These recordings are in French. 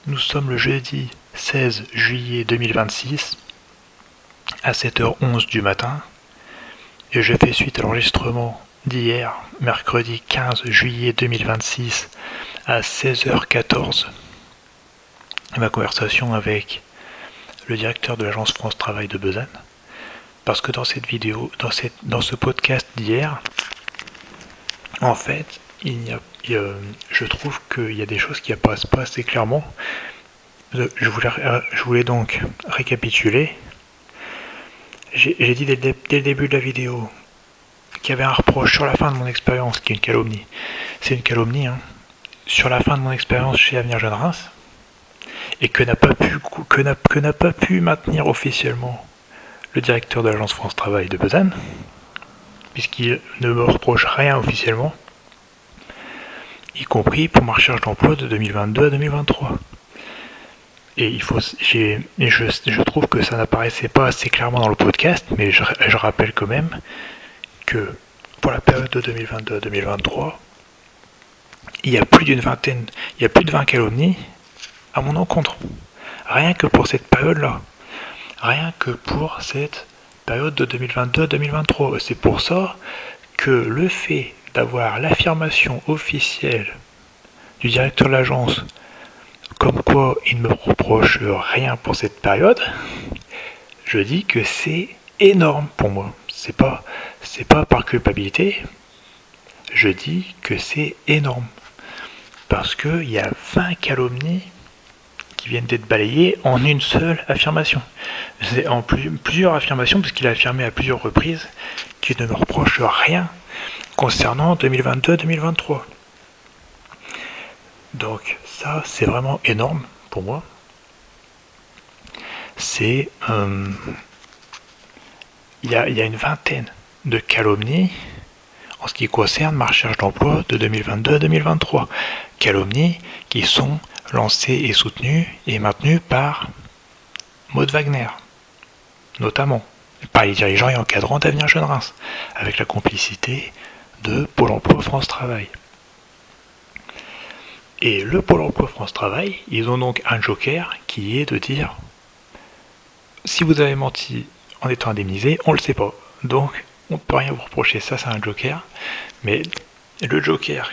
Nous sommes le jeudi 16 juillet 2026 à 7h11 du matin et je fais suite à l'enregistrement d'hier, mercredi 15 juillet 2026 à 16h14. Ma conversation avec le directeur de l'agence France Travail de Besançon, parce que dans cette vidéo, dans ce podcast d'hier, en fait, je trouve qu'il y a des choses qui apparaissent pas assez clairement. Je voulais donc récapituler. J'ai dit dès le début de la vidéo qu'il y avait un reproche sur la fin de mon expérience, qui est une calomnie. C'est une calomnie, hein, sur la fin de mon expérience chez Avenir Jeune Reims, et que n'a pas pu maintenir officiellement le directeur de l'agence France Travail de Besançon, puisqu'il ne me reproche rien officiellement, y compris pour ma recherche d'emploi de 2022 à 2023. Et je trouve que ça n'apparaissait pas assez clairement dans le podcast, mais je rappelle quand même que pour la période de 2022 à 2023, il y a plus de 20 calomnies à mon encontre. Rien que pour cette période-là. Rien que pour cette période de 2022 à 2023. C'est pour ça que le fait d'avoir l'affirmation officielle du directeur de l'agence comme quoi il ne me reproche rien pour cette période, je dis que c'est énorme pour moi. C'est pas par culpabilité, je dis que c'est énorme. Parce qu'il y a 20 calomnies qui viennent d'être balayées en une seule affirmation. C'est en plusieurs affirmations, parce qu'il a affirmé à plusieurs reprises qu'il ne me reproche rien concernant 2022-2023. Donc ça, c'est vraiment énorme pour moi. C'est... il y a une vingtaine de calomnies en ce qui concerne ma recherche d'emploi de 2022 à 2023. Calomnies qui sont lancées et soutenues et maintenues par Maud Wagner, notamment par les dirigeants et encadrants d'Avenir Jeune Reims, avec la complicité de Pôle emploi France Travail. Et le Pôle emploi France Travail, ils ont donc un joker qui est de dire si vous avez menti en étant indemnisé, on ne le sait pas. Donc, on ne peut rien vous reprocher. Ça, c'est un joker. Mais le joker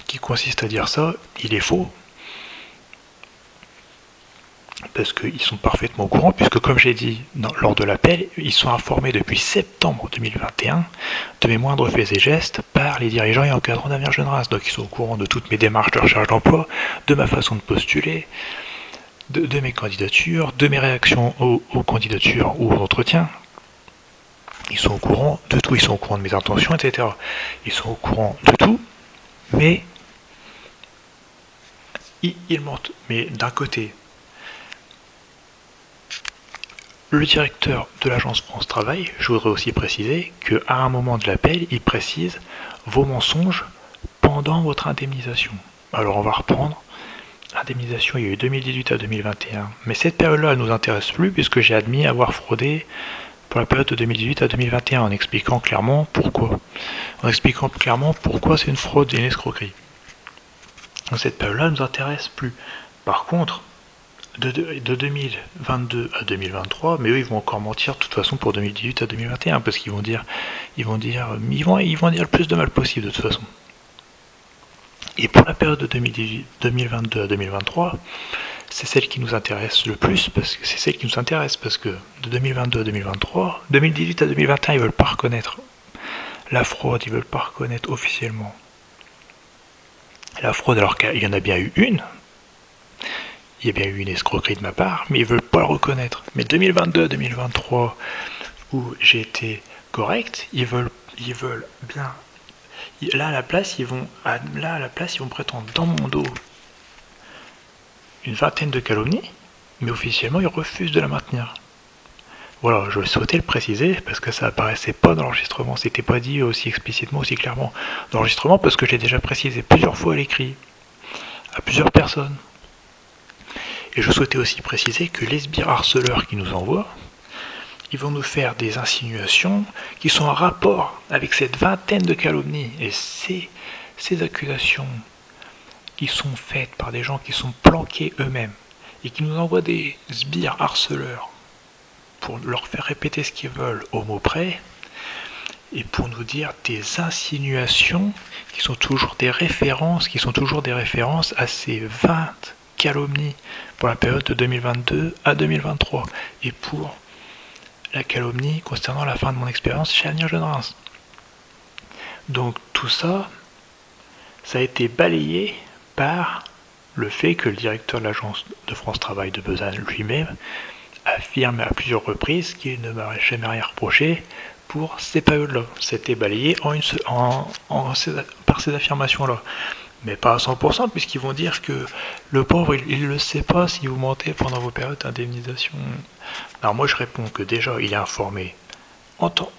qui consiste à dire ça, il est faux. Parce qu'ils sont parfaitement au courant, puisque comme j'ai dit lors de l'appel, ils sont informés depuis septembre 2021 de mes moindres faits et gestes par les dirigeants et encadrants d'Avenir Jeune Reims. Donc ils sont au courant de toutes mes démarches de recherche d'emploi, de ma façon de postuler, de mes candidatures, de mes réactions aux candidatures ou aux entretiens. Ils sont au courant de tout, ils sont au courant de mes intentions, etc. Ils sont au courant de tout, mais ils mentent. Mais d'un côté, le directeur de l'agence France Travail, je voudrais aussi préciser qu'à un moment de l'appel, il précise vos mensonges pendant votre indemnisation. Alors on va reprendre. Indemnisation, il y a eu 2018 à 2021. Mais cette période-là, elle ne nous intéresse plus puisque j'ai admis avoir fraudé pour la période de 2018 à 2021 en expliquant clairement pourquoi. En expliquant clairement pourquoi c'est une fraude et une escroquerie. Donc cette période-là ne nous intéresse plus. Par contre, de 2022 à 2023, mais eux ils vont encore mentir de toute façon pour 2018 à 2021 parce qu'ils vont dire le plus de mal possible de toute façon. Et pour la période de 2022 à 2023, c'est celle qui nous intéresse le plus parce que c'est celle qui nous intéresse parce que de 2022 à 2023, 2018 à 2021, ils veulent pas reconnaître la fraude, ils veulent pas reconnaître officiellement la fraude alors qu'il y en a bien eu une. Il y a bien eu une escroquerie de ma part, mais ils veulent pas le reconnaître. Mais 2022 à 2023, où j'ai été correct, ils veulent bien. Là à la place, ils vont prétendre dans mon dos une vingtaine de calomnies, mais officiellement ils refusent de la maintenir. Voilà, je souhaitais le préciser parce que ça apparaissait pas dans l'enregistrement, c'était pas dit aussi explicitement, aussi clairement dans l'enregistrement parce que j'ai déjà précisé plusieurs fois à l'écrit à plusieurs personnes. Et je souhaitais aussi préciser que les sbires harceleurs qui nous envoient, ils vont nous faire des insinuations qui sont en rapport avec cette vingtaine de calomnies. Et ces accusations qui sont faites par des gens qui sont planqués eux-mêmes et qui nous envoient des sbires harceleurs pour leur faire répéter ce qu'ils veulent au mot près et pour nous dire des insinuations qui sont toujours des références, à ces 20 calomnies pour la période de 2022 à 2023 et pour la calomnie concernant la fin de mon expérience chez Avenir Jeune Reims. Donc tout ça, ça a été balayé par le fait que le directeur de l'agence de France Travail de Besançon lui-même affirme à plusieurs reprises qu'il ne m'a jamais rien reproché pour ces périodes-là. C'était balayé par ces affirmations-là. Mais pas à 100%, puisqu'ils vont dire que le pauvre, il ne le sait pas si vous mentez pendant vos périodes d'indemnisation. Alors moi, je réponds que déjà, il est informé.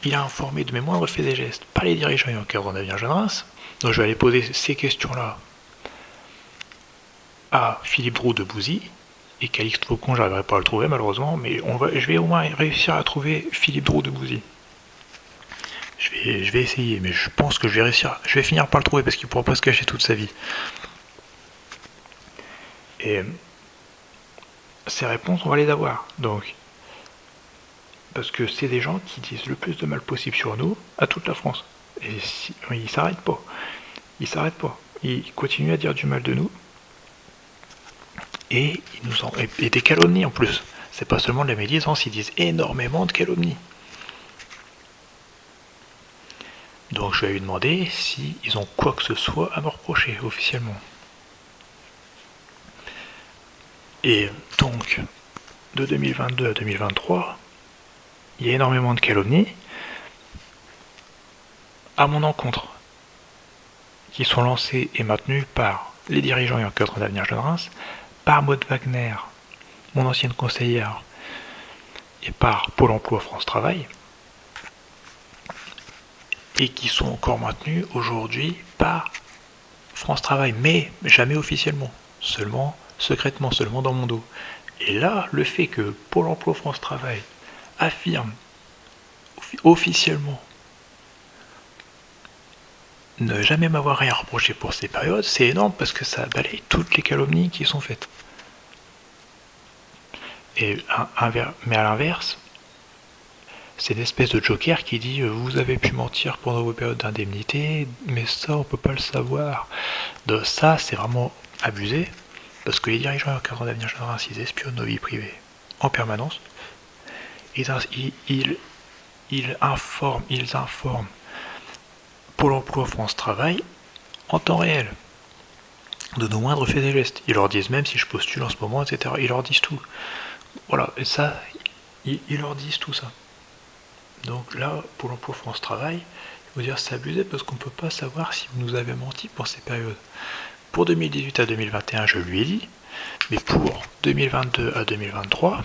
Il a informé de mes moindres faits et gestes par les dirigeants et encadrants d'Avenir Jeune Reims. Donc je vais aller poser ces questions-là à Philippe Droux de Bouzy et Calixte Faucon, j'arriverai pas à le trouver malheureusement, mais je vais au moins réussir à trouver Philippe Droux de Bouzy. Je vais essayer, mais je pense que je vais finir par le trouver parce qu'il ne pourra pas se cacher toute sa vie. Et ces réponses, on va les avoir. Donc, parce que c'est des gens qui disent le plus de mal possible sur nous à toute la France. Et ils s'arrêtent pas. Ils continuent à dire du mal de nous. Et des calomnies en plus. C'est pas seulement de la médisance, ils disent énormément de calomnies. Donc je vais lui demander s'ils ont quoi que ce soit à me reprocher officiellement. Et donc, de 2022 à 2023, il y a énormément de calomnies à mon encontre, qui sont lancées et maintenues par les dirigeants et encadrants d'Avenir Jeune Reims, par Maud Wagner, mon ancienne conseillère, et par Pôle emploi France Travail, et qui sont encore maintenues aujourd'hui par France Travail, mais jamais officiellement, seulement secrètement, seulement dans mon dos. Et là, le fait que Pôle emploi France Travail affirme officiellement ne jamais m'avoir rien reproché pour ces périodes, c'est énorme parce que ça balaye toutes les calomnies qui sont faites. Mais à l'inverse, c'est une espèce de joker qui dit vous avez pu mentir pendant vos périodes d'indemnité, mais ça on peut pas le savoir. De ça c'est vraiment abusé, parce que les dirigeants et encadrants d'Avenir Jeune Reims, ils espionnent nos vies privées en permanence. Ils informent Pôle emploi France Travail en temps réel de nos moindres faits et gestes. Ils leur disent même si je postule en ce moment, etc. Ils leur disent tout. Voilà, et ça, ils leur disent tout ça. Donc là, Pôle emploi France Travail, je veux dire, c'est abusé parce qu'on ne peut pas savoir si vous nous avez menti pour ces périodes. Pour 2018 à 2021, je lui ai dit, mais pour 2022 à 2023,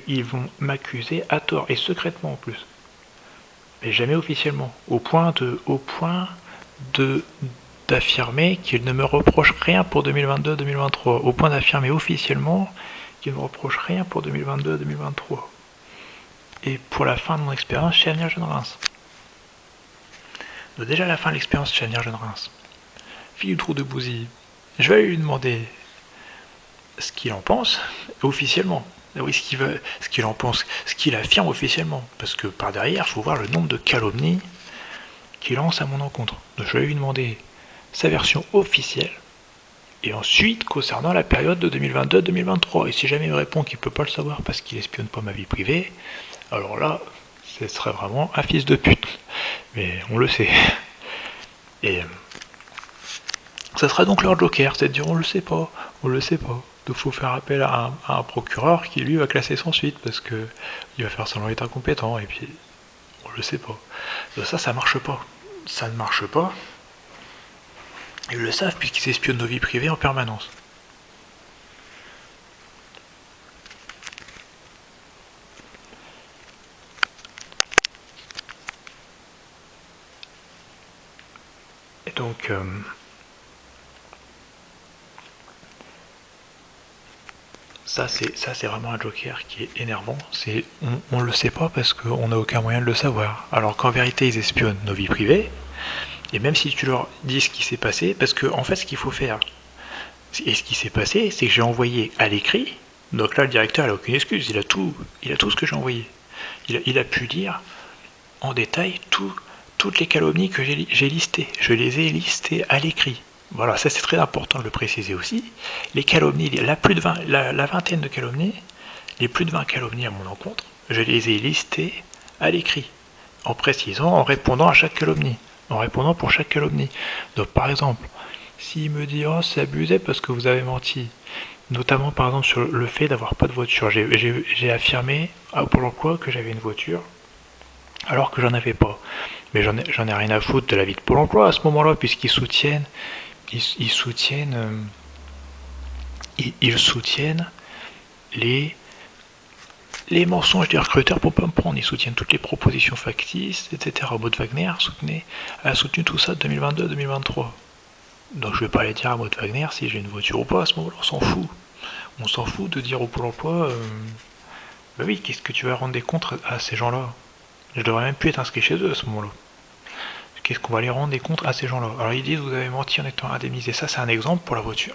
ils vont m'accuser à tort et secrètement en plus, mais jamais officiellement, au point d'affirmer qu'ils ne me reprochent rien pour 2022-2023, au point d'affirmer officiellement qu'ils ne me reprochent rien pour 2022-2023. Et pour la fin de mon expérience chez Avenir Jeune Reims. Donc déjà à la fin de l'expérience chez Avenir Jeune Reims, Philippe Droux de Bouzy, je vais lui demander ce qu'il en pense officiellement. Oui, ce qu'il en pense, ce qu'il affirme officiellement. Parce que par derrière, il faut voir le nombre de calomnies qu'il lance à mon encontre. Donc je vais lui demander sa version officielle. Et ensuite, concernant la période de 2022-2023. Et si jamais il me répond qu'il ne peut pas le savoir parce qu'il espionne pas ma vie privée, alors là, ce serait vraiment un fils de pute. Mais on le sait. Et ça sera donc leur joker, c'est de dire on le sait pas. Donc il faut faire appel à un procureur qui lui va classer sans suite parce que il va faire semblant d'être incompétent et puis on le sait pas. Donc ça marche pas. Ça ne marche pas. Ils le savent puisqu'ils espionnent nos vies privées en permanence. Et donc Ça c'est vraiment un joker qui est énervant. On le sait pas parce qu'on n'a aucun moyen de le savoir. Alors qu'en vérité, ils espionnent nos vies privées. Et même si tu leur dis ce qui s'est passé, parce que en fait, ce qu'il faut faire, et ce qui s'est passé, c'est que j'ai envoyé à l'écrit. Donc là, le directeur, il n'a aucune excuse. Il a tout ce que j'ai envoyé. Il a pu lire en détail toutes les calomnies que j'ai listées. Je les ai listées à l'écrit. Voilà, ça c'est très important de le préciser aussi. Les calomnies, la vingtaine de calomnies, les plus de 20 calomnies à mon encontre, je les ai listées à l'écrit, en précisant, en répondant à chaque calomnie, en répondant pour chaque calomnie. Donc par exemple, s'il me dit oh c'est abusé parce que vous avez menti, notamment par exemple sur le fait d'avoir pas de voiture, j'ai affirmé à Pôle emploi que j'avais une voiture alors que j'en avais pas. Mais j'en ai rien à foutre de la vie de Pôle emploi à ce moment-là, puisqu'ils soutiennent ils soutiennent ils soutiennent les mensonges des recruteurs pour pas me prendre. Ils soutiennent toutes les propositions factices, etc. Maud Wagner a soutenu tout ça de 2022 à 2023. Donc je vais pas aller dire à Maud Wagner si j'ai une voiture ou pas à ce moment-là, on s'en fout. On s'en fout de dire au Pôle emploi bah oui, qu'est-ce que tu vas rendre des comptes à ces gens-là? Je devrais même plus être inscrit chez eux à ce moment-là. Qu'est-ce qu'on va les rendre des comptes à ces gens-là? Alors ils disent vous avez menti en étant indemnisé. Ça c'est un exemple pour la voiture.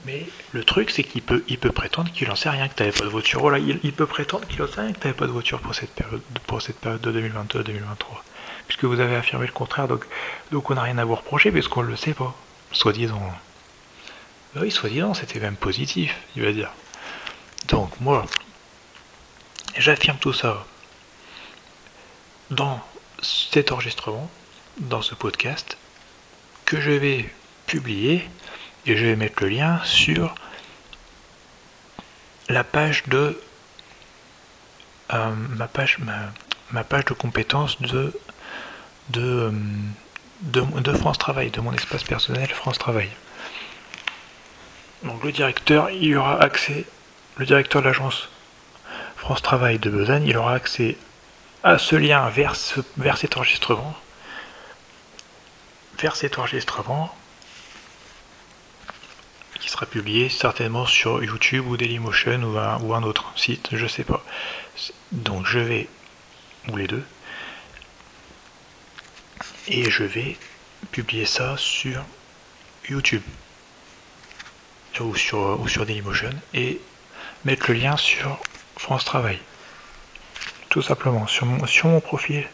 Mais le truc c'est qu'il peut prétendre qu'il en sait rien, que tu n'avais pas de voiture. Voilà, il peut prétendre qu'il en sait rien, que tu n'avais pas de voiture pour cette période de 2022 à 2023. Puisque vous avez affirmé le contraire, donc on n'a rien à vous reprocher puisqu'on ne le sait pas. Soi-disant. Bah oui, soi-disant, c'était même positif, il va dire. Donc moi, j'affirme tout ça dans cet enregistrement, dans ce podcast, que je vais publier, et je vais mettre le lien sur la page de ma page de compétences de, France Travail, de mon espace personnel France Travail. Donc le directeur, il aura accès, le directeur de l'agence France Travail de Besagne, il aura accès à ce lien vers cet enregistrement, qui sera publié certainement sur YouTube ou Dailymotion ou un autre site, je sais pas. Donc je vais, ou les deux, et je vais publier ça sur YouTube ou sur Dailymotion et mettre le lien sur France Travail. Tout simplement, sur mon profil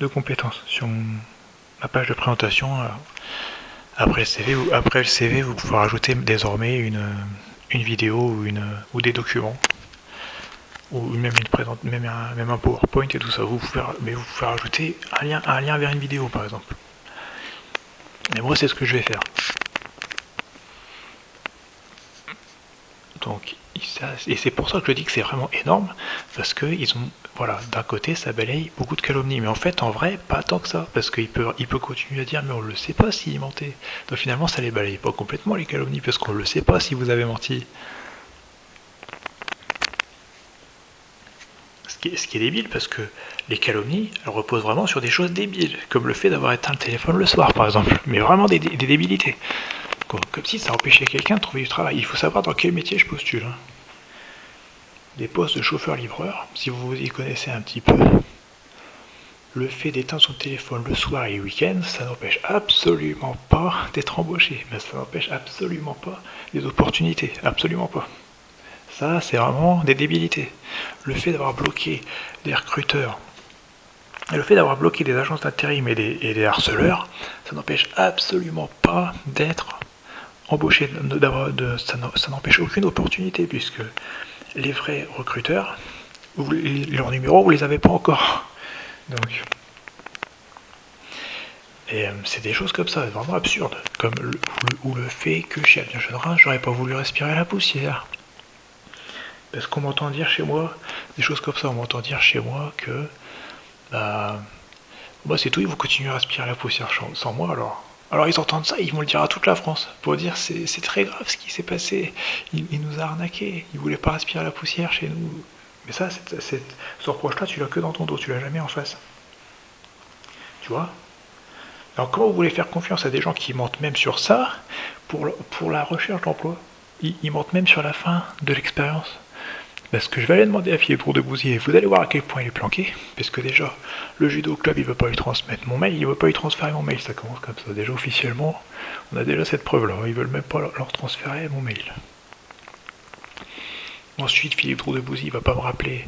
de compétences, sur ma page de présentation. Après le CV, vous pouvez rajouter désormais une vidéo ou des documents ou même même un PowerPoint et tout ça. Mais vous pouvez rajouter un lien vers une vidéo par exemple. Et moi c'est ce que je vais faire. Donc et c'est pour ça que je dis que c'est vraiment énorme, parce que ils ont, voilà, d'un côté ça balaye beaucoup de calomnies, mais en fait en vrai pas tant que ça, parce qu'il peut continuer à dire mais on le sait pas s'il mentait. Donc finalement ça les balaye pas complètement les calomnies, parce qu'on le sait pas si vous avez menti. Ce qui est débile, parce que les calomnies, elles reposent vraiment sur des choses débiles, comme le fait d'avoir éteint le téléphone le soir par exemple, mais vraiment des débilités. Comme si ça empêchait quelqu'un de trouver du travail. Il faut savoir dans quel métier je postule. Des postes de chauffeur-livreur, si vous y connaissez un petit peu, le fait d'éteindre son téléphone le soir et le week-end, ça n'empêche absolument pas d'être embauché. Mais ça n'empêche absolument pas des opportunités. Absolument pas. Ça, c'est vraiment des débilités. Le fait d'avoir bloqué des recruteurs, et le fait d'avoir bloqué des agences d'intérim et des harceleurs, ça n'empêche absolument pas d'être embauché. Ça n'empêche aucune opportunité, puisque les vrais recruteurs, leurs numéros, vous les avez pas encore. Donc, et c'est des choses comme ça, vraiment absurdes, comme le fait que chez Alien Jeune j'aurais pas voulu respirer la poussière. Parce qu'on m'entend dire chez moi des choses comme ça, on m'entend dire chez moi que bah c'est tout, ils vont continuer à respirer la poussière sans moi alors. Alors ils entendent ça, ils vont le dire à toute la France, pour dire c'est très grave ce qui s'est passé, il nous a arnaqué, il voulait pas respirer la poussière chez nous. Mais ça, ce reproche-là, tu l'as que dans ton dos, tu l'as jamais en face. Tu vois? Alors comment vous voulez faire confiance à des gens qui mentent même sur ça pour la recherche d'emploi? Ils mentent même sur la fin de l'expérience. Parce que je vais aller demander à Philippe Roudebousier, vous allez voir à quel point il est planqué, parce que déjà, le judo club il veut pas lui transmettre mon mail, il veut pas lui transférer mon mail, ça commence comme ça. Déjà officiellement, on a déjà cette preuve là, ils veulent même pas leur transférer mon mail. Ensuite, Philippe Roudebousier il va pas me rappeler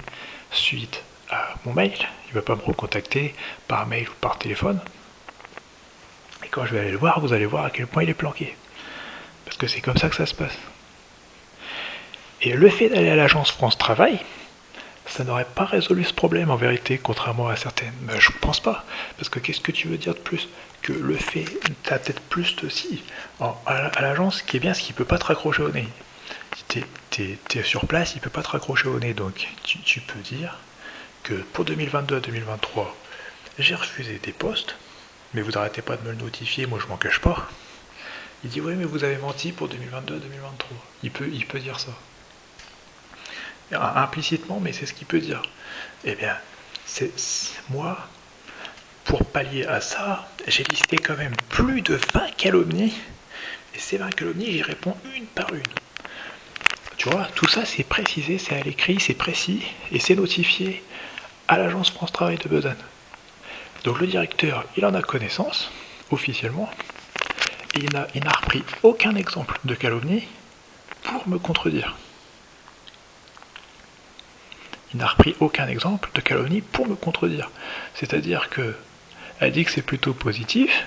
suite à mon mail, il va pas me recontacter par mail ou par téléphone. Et quand je vais aller le voir, vous allez voir à quel point il est planqué. Parce que c'est comme ça que ça se passe. Et le fait d'aller à l'agence France Travail, ça n'aurait pas résolu ce problème en vérité, contrairement à certaines. Ben, je pense pas. Parce que qu'est-ce que tu veux dire de plus? Que le fait, t'as peut-être plus de si. À l'agence, ce qui est bien, c'est qu'il peut pas te raccrocher au nez. T'es sur place, il peut pas te raccrocher au nez. Donc tu peux dire que pour 2022 à 2023, j'ai refusé des postes, mais vous n'arrêtez pas de me le notifier, moi je m'en cache pas. Il dit oui mais vous avez menti pour 2022 à 2023. Il peut dire ça. Implicitement, mais c'est ce qu'il peut dire. Eh bien, moi, pour pallier à ça, j'ai listé quand même plus de 20 calomnies, et ces 20 calomnies, j'y réponds une par une. Tu vois, tout ça c'est précisé, c'est à l'écrit, c'est précis, et c'est notifié à l'agence France Travail de Besançon. Donc le directeur, il en a connaissance, officiellement, et il n'a repris aucun exemple de calomnie pour me contredire. Il n'a repris aucun exemple de calomnie pour me contredire. C'est-à-dire que elle dit que c'est plutôt positif,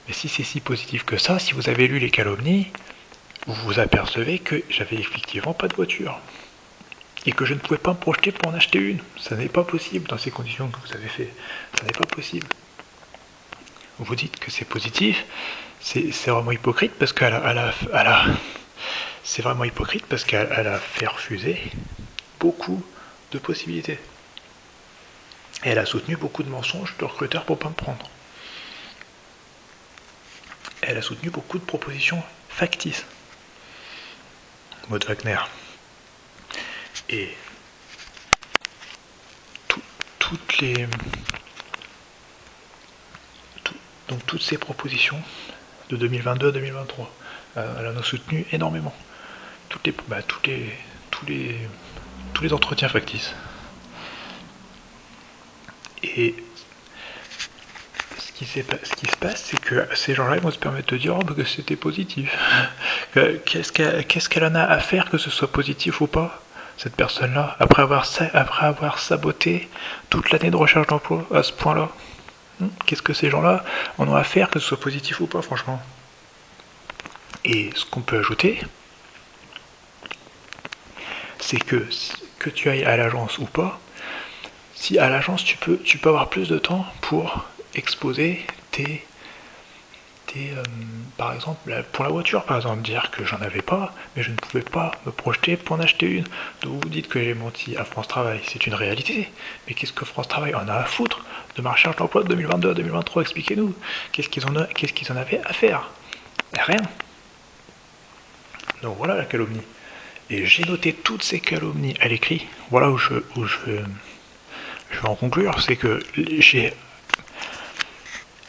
mais si c'est si positif que ça, si vous avez lu les calomnies, vous vous apercevez que j'avais effectivement pas de voiture. Et que je ne pouvais pas me projeter pour en acheter une. Ça n'est pas possible dans ces conditions que vous avez fait. Ça n'est pas possible. Vous dites que c'est positif, c'est vraiment hypocrite parce c'est vraiment hypocrite parce qu'elle a fait refuser beaucoup de possibilités. Et elle a soutenu beaucoup de mensonges de recruteurs pour pas me prendre. Elle a soutenu beaucoup de propositions factices. Maud Wagner. Et toutes les... donc toutes ces propositions de 2022 à 2023, elle en a soutenu énormément. Tous les entretiens factices. Et ce qui se passe, c'est que ces gens-là ils vont se permettre de dire oh, bah, que c'était positif. Qu'est-ce qu'elle en a à faire que ce soit positif ou pas, cette personne-là, après avoir saboté toute l'année de recherche d'emploi à ce point-là? Qu'est-ce que ces gens-là en ont à faire que ce soit positif ou pas, franchement? Et ce qu'on peut ajouter, c'est que tu ailles à l'agence ou pas, si à l'agence tu peux avoir plus de temps pour exposer par exemple, pour la voiture, par exemple, dire que j'en avais pas, mais je ne pouvais pas me projeter pour en acheter une. Donc vous dites que j'ai menti à France Travail, c'est une réalité. Mais qu'est-ce que France Travail en a à foutre de ma recherche d'emploi de 2022 à 2023? Expliquez-nous. Qu'est-ce qu'ils en avaient à faire? Rien. Donc voilà la calomnie. Et j'ai noté toutes ces calomnies à l'écrit. Voilà où je vais en conclure, c'est que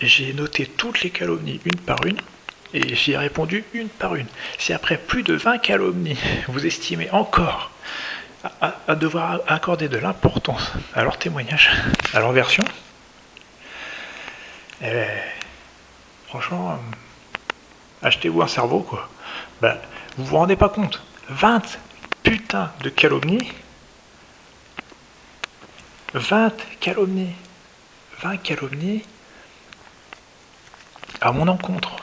j'ai noté toutes les calomnies une par une, et j'y ai répondu une par une. Si après plus de 20 calomnies, vous estimez encore à devoir accorder de l'importance à leur témoignage, à leur version, franchement, achetez-vous un cerveau, quoi. Ben, vous vous rendez pas compte. 20 putains de calomnies, 20 calomnies, 20 calomnies à mon encontre.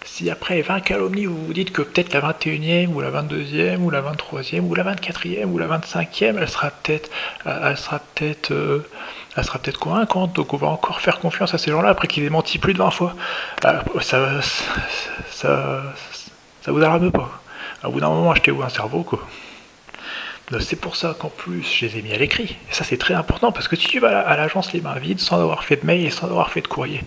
Si après 20 calomnies, vous vous dites que peut-être la 21e, ou la 22e, ou la 23e, ou la 24e, ou la 25e, elle sera peut-être convaincante, donc on va encore faire confiance à ces gens-là après qu'ils aient menti plus de 20 fois. Ça vous alarme pas. À bout d'un moment, achetez-vous un cerveau, quoi. C'est pour ça qu'en plus, je les ai mis à l'écrit. Et ça, c'est très important, parce que si tu vas à l'agence les mains vides, sans avoir fait de mail et sans avoir fait de courrier,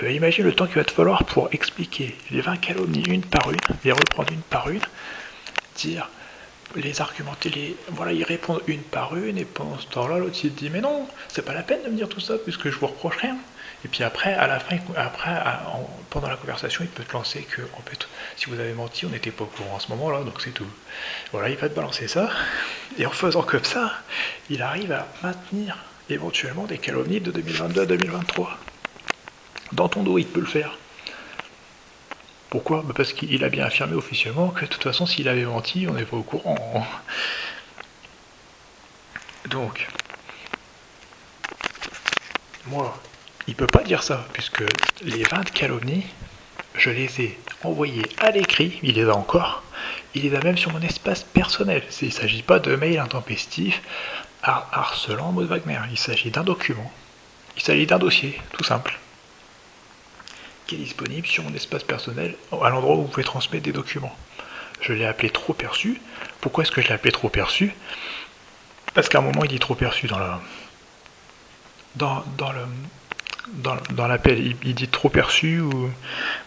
imagine le temps qu'il va te falloir pour expliquer les 20 calomnies une par une, les reprendre une par une, dire les argumenter, voilà, ils répondent une par une, et pendant ce temps-là, l'autre il se dit mais non, c'est pas la peine de me dire tout ça puisque je vous reproche rien. Et puis après, à la fin, pendant la conversation, il peut te lancer que en fait, si vous avez menti, on n'était pas au courant à ce moment-là, donc c'est tout. Voilà, il va te balancer ça, et en faisant comme ça, il arrive à maintenir éventuellement des calomnies de 2022 à 2023. Dans ton dos, il peut le faire. Pourquoi? Parce qu'il a bien affirmé officiellement que de toute façon, s'il avait menti, on n'est pas au courant. Donc, moi, il peut pas dire ça, puisque les 20 calomnies, je les ai envoyées à l'écrit, il les a encore, il les a même sur mon espace personnel. Il ne s'agit pas de mails intempestifs harcelant Maud Wagner, il s'agit d'un document, il s'agit d'un dossier, tout simple, qui est disponible sur mon espace personnel, à l'endroit où vous pouvez transmettre des documents. Je l'ai appelé trop perçu. Pourquoi est-ce que je l'ai appelé trop perçu? Parce qu'à un moment, il dit trop perçu dans l'appel, il dit trop perçu ou...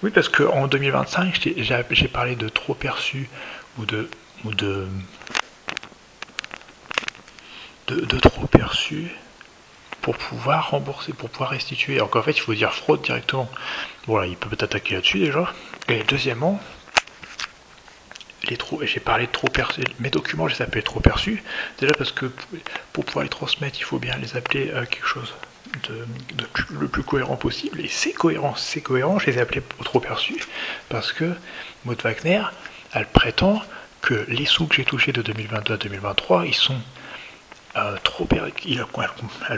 Oui, parce qu'en 2025, j'ai parlé de trop perçu ou de trop perçu pour pouvoir rembourser, pour pouvoir restituer. Alors qu'en fait, il faut dire fraude directement. Voilà, il peut t'attaquer là-dessus déjà. Et deuxièmement, j'ai parlé de trop perçu. Mes documents, je les appelais trop perçus. Déjà parce que pour pouvoir les transmettre, il faut bien les appeler quelque chose le plus cohérent possible. Et c'est cohérent, je les ai appelés trop perçus parce que Maud Wagner, elle prétend que les sous que j'ai touchés de 2022 à 2023, ils sont elle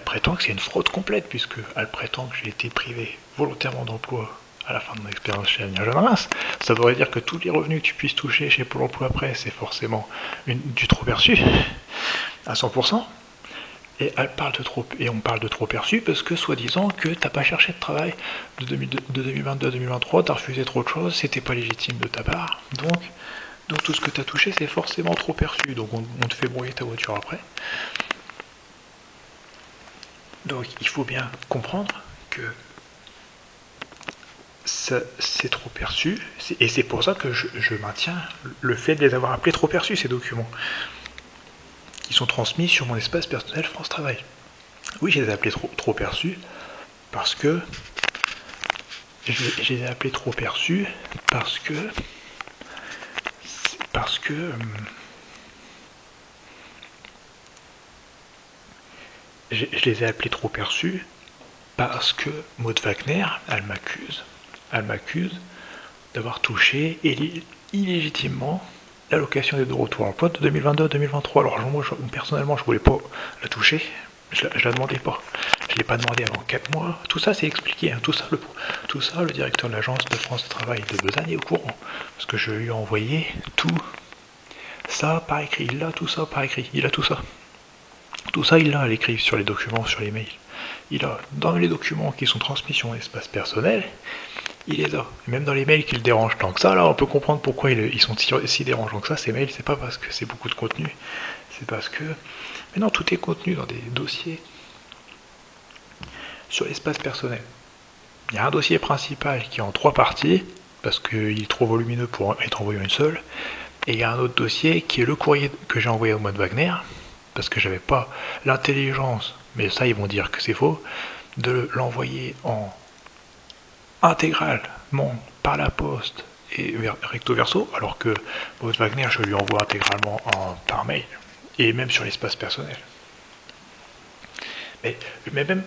prétend que c'est une fraude complète, puisqu'elle prétend que j'ai été privé volontairement d'emploi à la fin de mon expérience chez Avenir Jeune Reims. Ça voudrait dire que tous les revenus que tu puisses toucher chez Pôle emploi après, c'est forcément du trop perçu, à 100%. Et on parle de trop perçu parce que, soi-disant, que t'as pas cherché de travail de 2022 à 2023, t'as refusé trop de choses, c'était pas légitime de ta part. Donc tout ce que t'as touché, c'est forcément trop perçu. Donc on te fait brouiller ta voiture après. Donc il faut bien comprendre que c'est trop perçu, et c'est pour ça que je maintiens le fait de les avoir appelés trop perçus, ces documents, qui sont transmis sur mon espace personnel France Travail. Oui, je les ai appelés trop perçus, parce que je les ai appelés trop perçus, parce que je les ai appelés trop perçus parce que Maud Wagner, elle m'accuse d'avoir touché illégitimement l'allocation d'aide de retour à l'emploi de 2022 à 2023. Alors moi, personnellement, je voulais pas la toucher, je la demandais pas. Je l'ai pas demandé avant 4 mois. Tout ça, c'est expliqué. Hein. Tout ça, le directeur de l'agence de France Travail de Besançon est au courant. Parce que je lui ai envoyé tout ça par écrit. Il a tout ça par écrit. Il a tout ça. Tout ça, il l'a à l'écrit sur les documents, sur les mails. Il a dans les documents qui sont transmis sur l'espace personnel, il les a. Même dans les mails qui le dérangent tant que ça, là, on peut comprendre pourquoi ils sont si dérangeants que ça, ces mails. C'est pas parce que c'est beaucoup de contenu, c'est parce que... Mais non, tout est contenu dans des dossiers sur l'espace personnel. Il y a un dossier principal qui est en 3 parties, parce qu'il est trop volumineux pour être envoyé en une seule, et il y a un autre dossier qui est le courrier que j'ai envoyé au mois de Wagner, parce que j'avais pas l'intelligence, mais ça ils vont dire que c'est faux, de l'envoyer en intégralement par la poste et recto verso, alors que Maud Wagner, je lui envoie intégralement par mail, et même sur l'espace personnel. Mais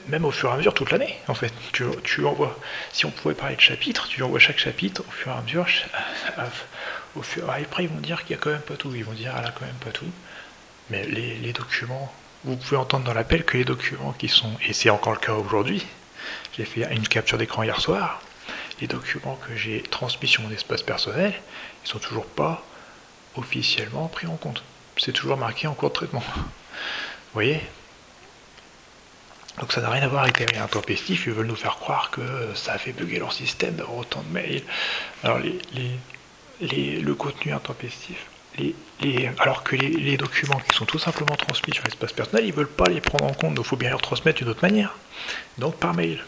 même au fur et à mesure, toute l'année, en fait, tu envoies, si on pouvait parler de chapitres, tu envoies chaque chapitre au fur et à mesure, après ils vont dire qu'il n'y a quand même pas tout, ils vont dire, elle a quand même pas tout, mais les documents, vous pouvez entendre dans l'appel que les documents qui sont, et c'est encore le cas aujourd'hui, j'ai fait une capture d'écran hier soir, les documents que j'ai transmis sur mon espace personnel, ils sont toujours pas officiellement pris en compte. C'est toujours marqué en cours de traitement. Vous voyez? Donc ça n'a rien à voir avec les mails intempestifs, ils veulent nous faire croire que ça a fait bugger leur système d'avoir autant de mails. Alors le contenu intempestif, alors que les documents qui sont tout simplement transmis sur l'espace personnel, ils veulent pas les prendre en compte, donc il faut bien les retransmettre d'une autre manière. Donc par mail.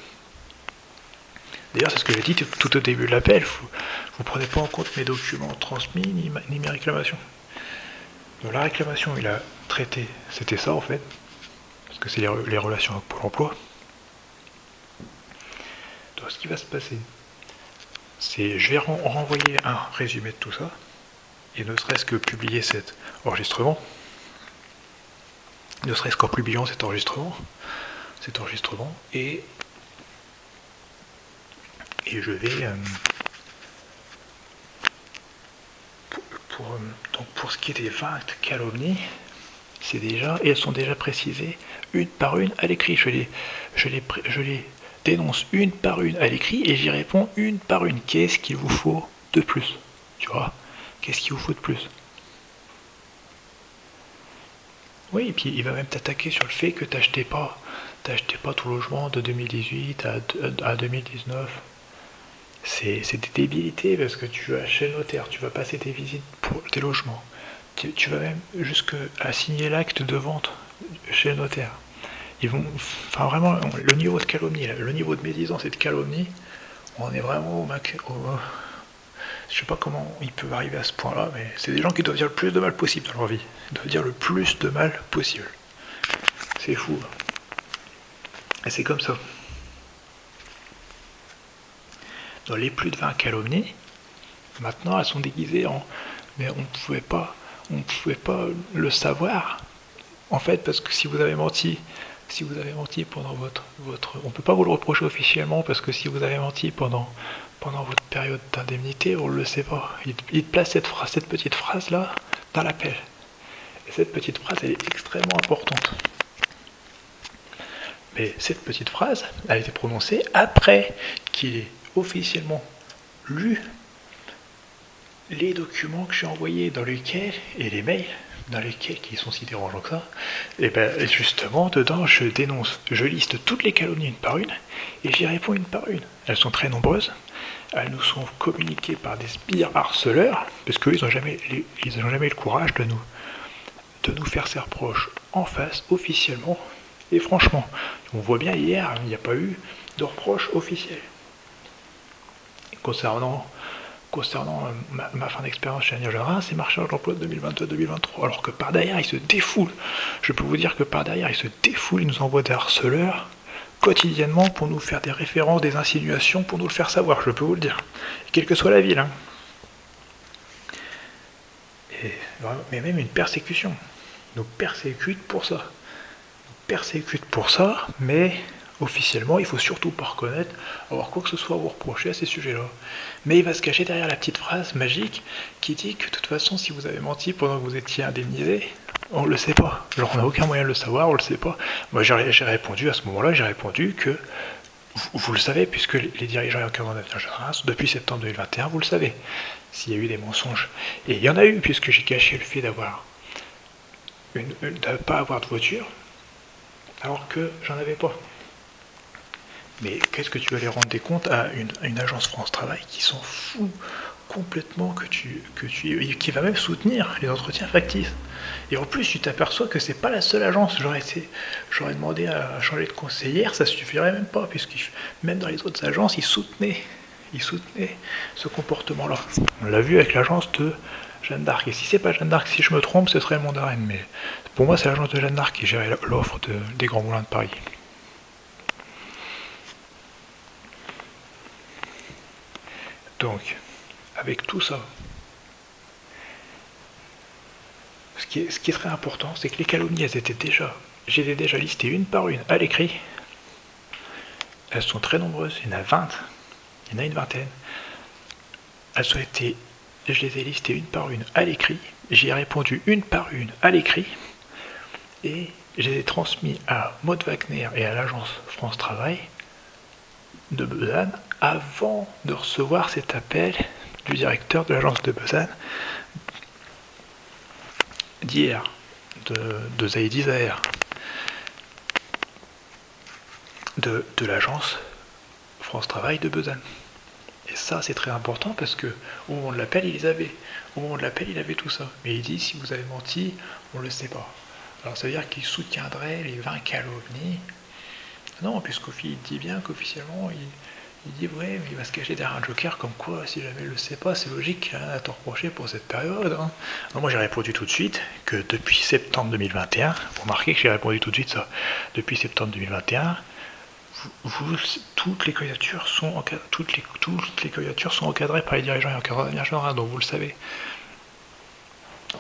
D'ailleurs, c'est ce que j'ai dit tout au début de l'appel, vous ne prenez pas en compte mes documents transmis ni mes réclamations. Donc la réclamation, il a traité, c'était ça en fait, parce que c'est les relations avec Pôle emploi. Donc ce qui va se passer, c'est je vais renvoyer un résumé de tout ça, et ne serait-ce que publier cet enregistrement, ne serait-ce qu'en publiant cet enregistrement, et je vais donc pour ce qui est des 20 calomnies, c'est déjà, et elles sont déjà précisées une par une à l'écrit. Je les dénonce une par une à l'écrit et j'y réponds une par une. Qu'est-ce qu'il vous faut de plus? Tu vois? Qu'est-ce qu'il vous faut de plus? Oui, et puis il va même t'attaquer sur le fait que t'achetais pas ton logement de 2018 à 2019. C'est des débilités parce que tu vas chez le notaire, tu vas passer tes visites pour tes logements. Tu vas même jusqu'à signer l'acte de vente chez le notaire. Ils vont, enfin vraiment, le niveau de calomnie, le niveau de médisance et de calomnie, on est vraiment je sais pas comment ils peuvent arriver à ce point-là, mais c'est des gens qui doivent dire le plus de mal possible dans leur vie. Ils doivent dire le plus de mal possible. C'est fou. Et c'est comme ça. Dans les plus de 20 calomnies, maintenant elles sont déguisées en... Mais on pouvait pas le savoir. En fait, parce que si vous avez menti pendant on peut pas vous le reprocher officiellement parce que si vous avez menti pendant votre période d'indemnité, on le sait pas. Il place cette petite phrase là dans l'appel. Et cette petite phrase, elle est extrêmement importante. Mais cette petite phrase a été prononcée après qu'il ait officiellement lu les documents que j'ai envoyés dans lesquels, et les mails dans lesquels qui sont si dérangeants que ça, et bien justement dedans je dénonce, je liste toutes les calomnies une par une et j'y réponds une par une. Elles sont très nombreuses, elles nous sont communiquées par des sbires harceleurs, parce qu'eux ils n'ont jamais le courage de nous faire ces reproches en face officiellement. Et franchement, on voit bien hier, il n'y a pas eu de reproches officiels. Concernant ma fin d'expérience chez Agnières c'est marché à l'emploi de 2022-2023. Alors que par derrière, ils se défoulent. Je peux vous dire que par derrière, ils se défoulent. Ils nous envoient des harceleurs quotidiennement pour nous faire des références, des insinuations, pour nous le faire savoir. Je peux vous le dire. Et quelle que soit la ville. Hein. Mais même une persécution. Ils nous persécutent pour ça. Mais officiellement, il faut surtout pas reconnaître avoir quoi que ce soit à vous reprocher à ces sujets-là. Mais il va se cacher derrière la petite phrase magique qui dit que de toute façon, si vous avez menti pendant que vous étiez indemnisé, on le sait pas. Genre, on n'a aucun moyen de le savoir, on le sait pas. Moi, j'ai répondu à ce moment-là, que vous le savez, puisque les dirigeants et encadrants d'Agnières depuis septembre 2021, vous le savez, s'il y a eu des mensonges. Et il y en a eu, puisque j'ai caché le fait de ne pas avoir de voiture, alors que j'en avais pas. Mais qu'est-ce que tu vas aller rendre des comptes à une agence France Travail qui s'en fout complètement qui va même soutenir les entretiens factices. Et en plus, tu t'aperçois que c'est pas la seule agence. J'aurais demandé à changer de conseillère, ça suffirait même pas, puisque même dans les autres agences, ils soutenaient ce comportement-là. On l'a vu avec l'agence de Jeanne d'Arc. Et si c'est pas Jeanne d'Arc, si je me trompe, ce serait Mandarine. Mais pour moi, c'est l'agence de Jeanne d'Arc qui gérait l'offre des Grands Moulins de Paris. Donc, avec tout ça, ce qui est très important, c'est que les calomnies, j'étais déjà listées une par une à l'écrit. Elles sont très nombreuses, il y en a 20, il y en a une vingtaine. Je les ai listées une par une à l'écrit, j'y ai répondu une par une à l'écrit, et je les ai transmis à Maud Wagner et à l'agence France Travail de Besançon avant de recevoir cet appel du directeur de l'agence de Besançon d'hier, de Zaïdi Zahir, de l'agence France Travail de Besançon. Et ça, c'est très important parce que au moment de l'appel, il les avait. Au moment de l'appel, il avait tout ça. Mais il dit, si vous avez menti, on ne le sait pas. Alors ça veut dire qu'il soutiendrait les 20 calomnies. Non, puisqu'il dit bien qu'officiellement, Il dit ouais, mais il va se cacher derrière un joker, comme quoi, si jamais il le sait pas, c'est logique qu'il n'y a rien à te reprocher pour cette période. Hein. Alors moi j'ai répondu tout de suite que depuis septembre 2021, vous remarquez que j'ai répondu tout de suite ça, depuis septembre 2021, toutes les candidatures sont toutes les candidatures sont encadrées par les dirigeants et encadreurs d'avenir général, donc vous le savez.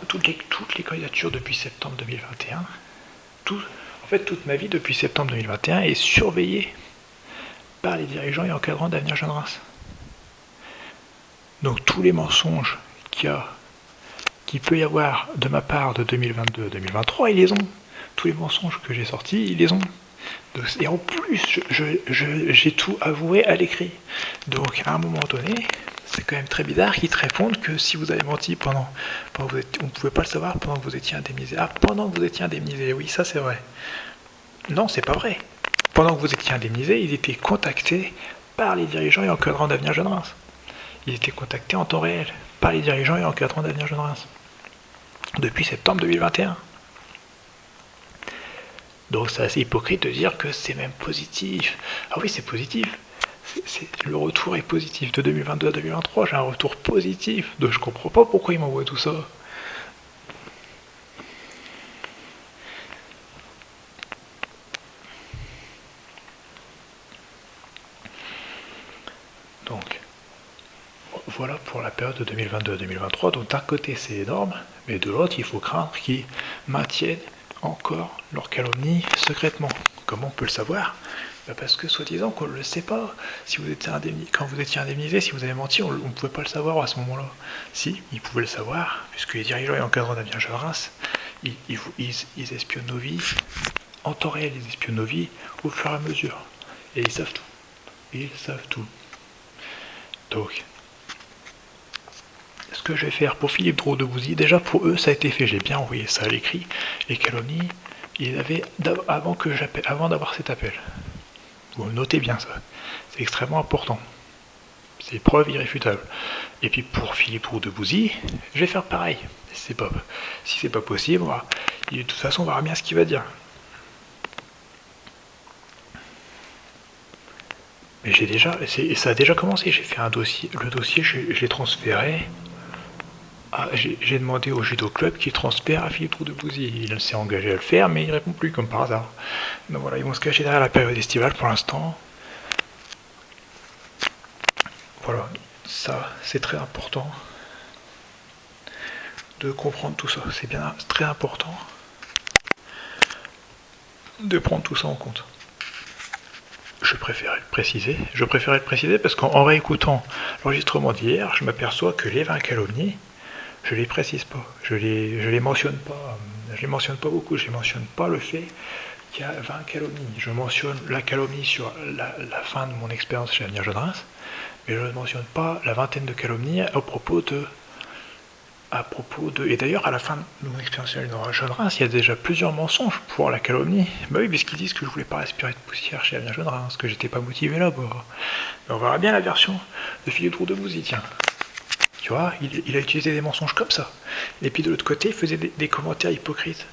Toutes les candidatures depuis septembre 2021, en fait toute ma vie depuis septembre 2021 est surveillée par les dirigeants et encadrants d'Avenir Jeune Reims. Donc tous les mensonges qu'il peut y avoir de ma part de 2022 à 2023, ils les ont. Tous les mensonges que j'ai sortis, ils les ont. Et en plus, j'ai tout avoué à l'écrit. Donc à un moment donné, c'est quand même très bizarre qu'ils te répondent que si vous avez menti pendant que vous étiez, on ne pouvait pas le savoir pendant que vous étiez indemnisé. Ah, pendant que vous étiez indemnisé, oui, ça c'est vrai. Non, c'est pas vrai. Pendant que vous étiez indemnisé, ils étaient contactés par les dirigeants et encadrants d'Avenir Jeune Reims. Ils étaient contactés en temps réel par les dirigeants et encadrants d'Avenir Jeune Reims. Depuis septembre 2021. Donc c'est assez hypocrite de dire que c'est même positif. Ah oui, c'est positif. Le retour est positif de 2022 à 2023. J'ai un retour positif. Donc je comprends pas pourquoi ils m'envoient tout ça. Donc voilà pour la période de 2022 à 2023. Donc d'un côté c'est énorme, mais de l'autre il faut craindre qu'ils maintiennent encore leur calomnie secrètement. Comment on peut le savoir? Parce que soi-disant qu'on ne le sait pas. Si vous étiez quand vous étiez indemnisé, si vous avez menti, on ne pouvait pas le savoir à ce moment-là. Si, ils pouvaient le savoir, puisque les dirigeants et encadrants d'Avenir Jeune Reims, ils espionnent nos vies, en temps réel, ils espionnent nos vies au fur et à mesure. Et ils savent tout. Ils savent tout. Donc, ce que je vais faire pour Philippe Draud de Bouzy, déjà pour eux ça a été fait, j'ai bien envoyé ça à l'écrit. Les calomnies, ils avaient avant d'avoir cet appel. Vous notez bien ça, c'est extrêmement important. C'est preuve irréfutable. Et puis pour Philippe Roux de Bouzy, je vais faire pareil. Si c'est pas possible, de toute façon on verra bien ce qu'il va dire. Mais ça a déjà commencé. J'ai fait un dossier. Le dossier, je l'ai transféré. J'ai demandé au judo club qui transfère à Philippe Roux de Bouzy. Il s'est engagé à le faire, mais il répond plus comme par hasard. Donc voilà, ils vont se cacher derrière la période estivale pour l'instant. Voilà, ça c'est très important de comprendre tout ça. C'est très important de prendre tout ça en compte. Je préférais le préciser parce qu'en réécoutant l'enregistrement d'hier, je m'aperçois que les 20 calomnies, je les précise pas, je les mentionne pas, je les mentionne pas beaucoup, je mentionne pas le fait qu'il y a 20 calomnies. Je mentionne la calomnie sur la fin de mon expérience chez Avenir Jeune Reims, mais je ne mentionne pas la vingtaine de calomnies à propos de. Et d'ailleurs, à la fin de mon expérience chez Avenir Jeune Reims, il y a déjà plusieurs mensonges pour la calomnie. Bah oui, puisqu'ils disent que je voulais pas respirer de poussière chez Avenir Jeune Reims, que j'étais pas motivé là-bas. Mais on verra bien la version de Philippe Roux de Bouzy, tiens. Tu vois, il a utilisé des mensonges comme ça. Et puis de l'autre côté, il faisait des commentaires hypocrites.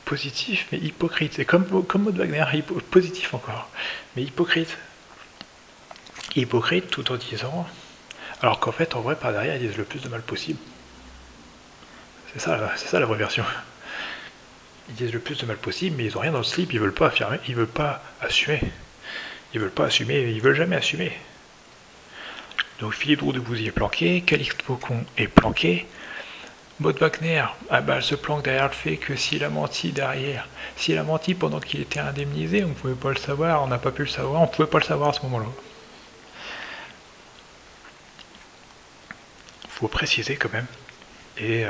Positifs, mais hypocrites. C'est comme Maud Wagner, positif encore, mais hypocrite. Hypocrite tout en disant. Alors qu'en fait, en vrai, par derrière, ils disent le plus de mal possible. C'est ça la vraie version. Ils disent le plus de mal possible, mais ils ont rien dans le slip, ils veulent pas affirmer, ils veulent pas assumer. Ils veulent pas assumer, ils veulent jamais assumer. Donc Philippe Roux de Bouzy est planqué, Calixte Faucon est planqué, Maud Wagner, elle se planque derrière le fait que s'il a menti pendant qu'il était indemnisé, on ne pouvait pas le savoir, on n'a pas pu le savoir, on ne pouvait pas le savoir à ce moment-là. Il faut préciser quand même. Et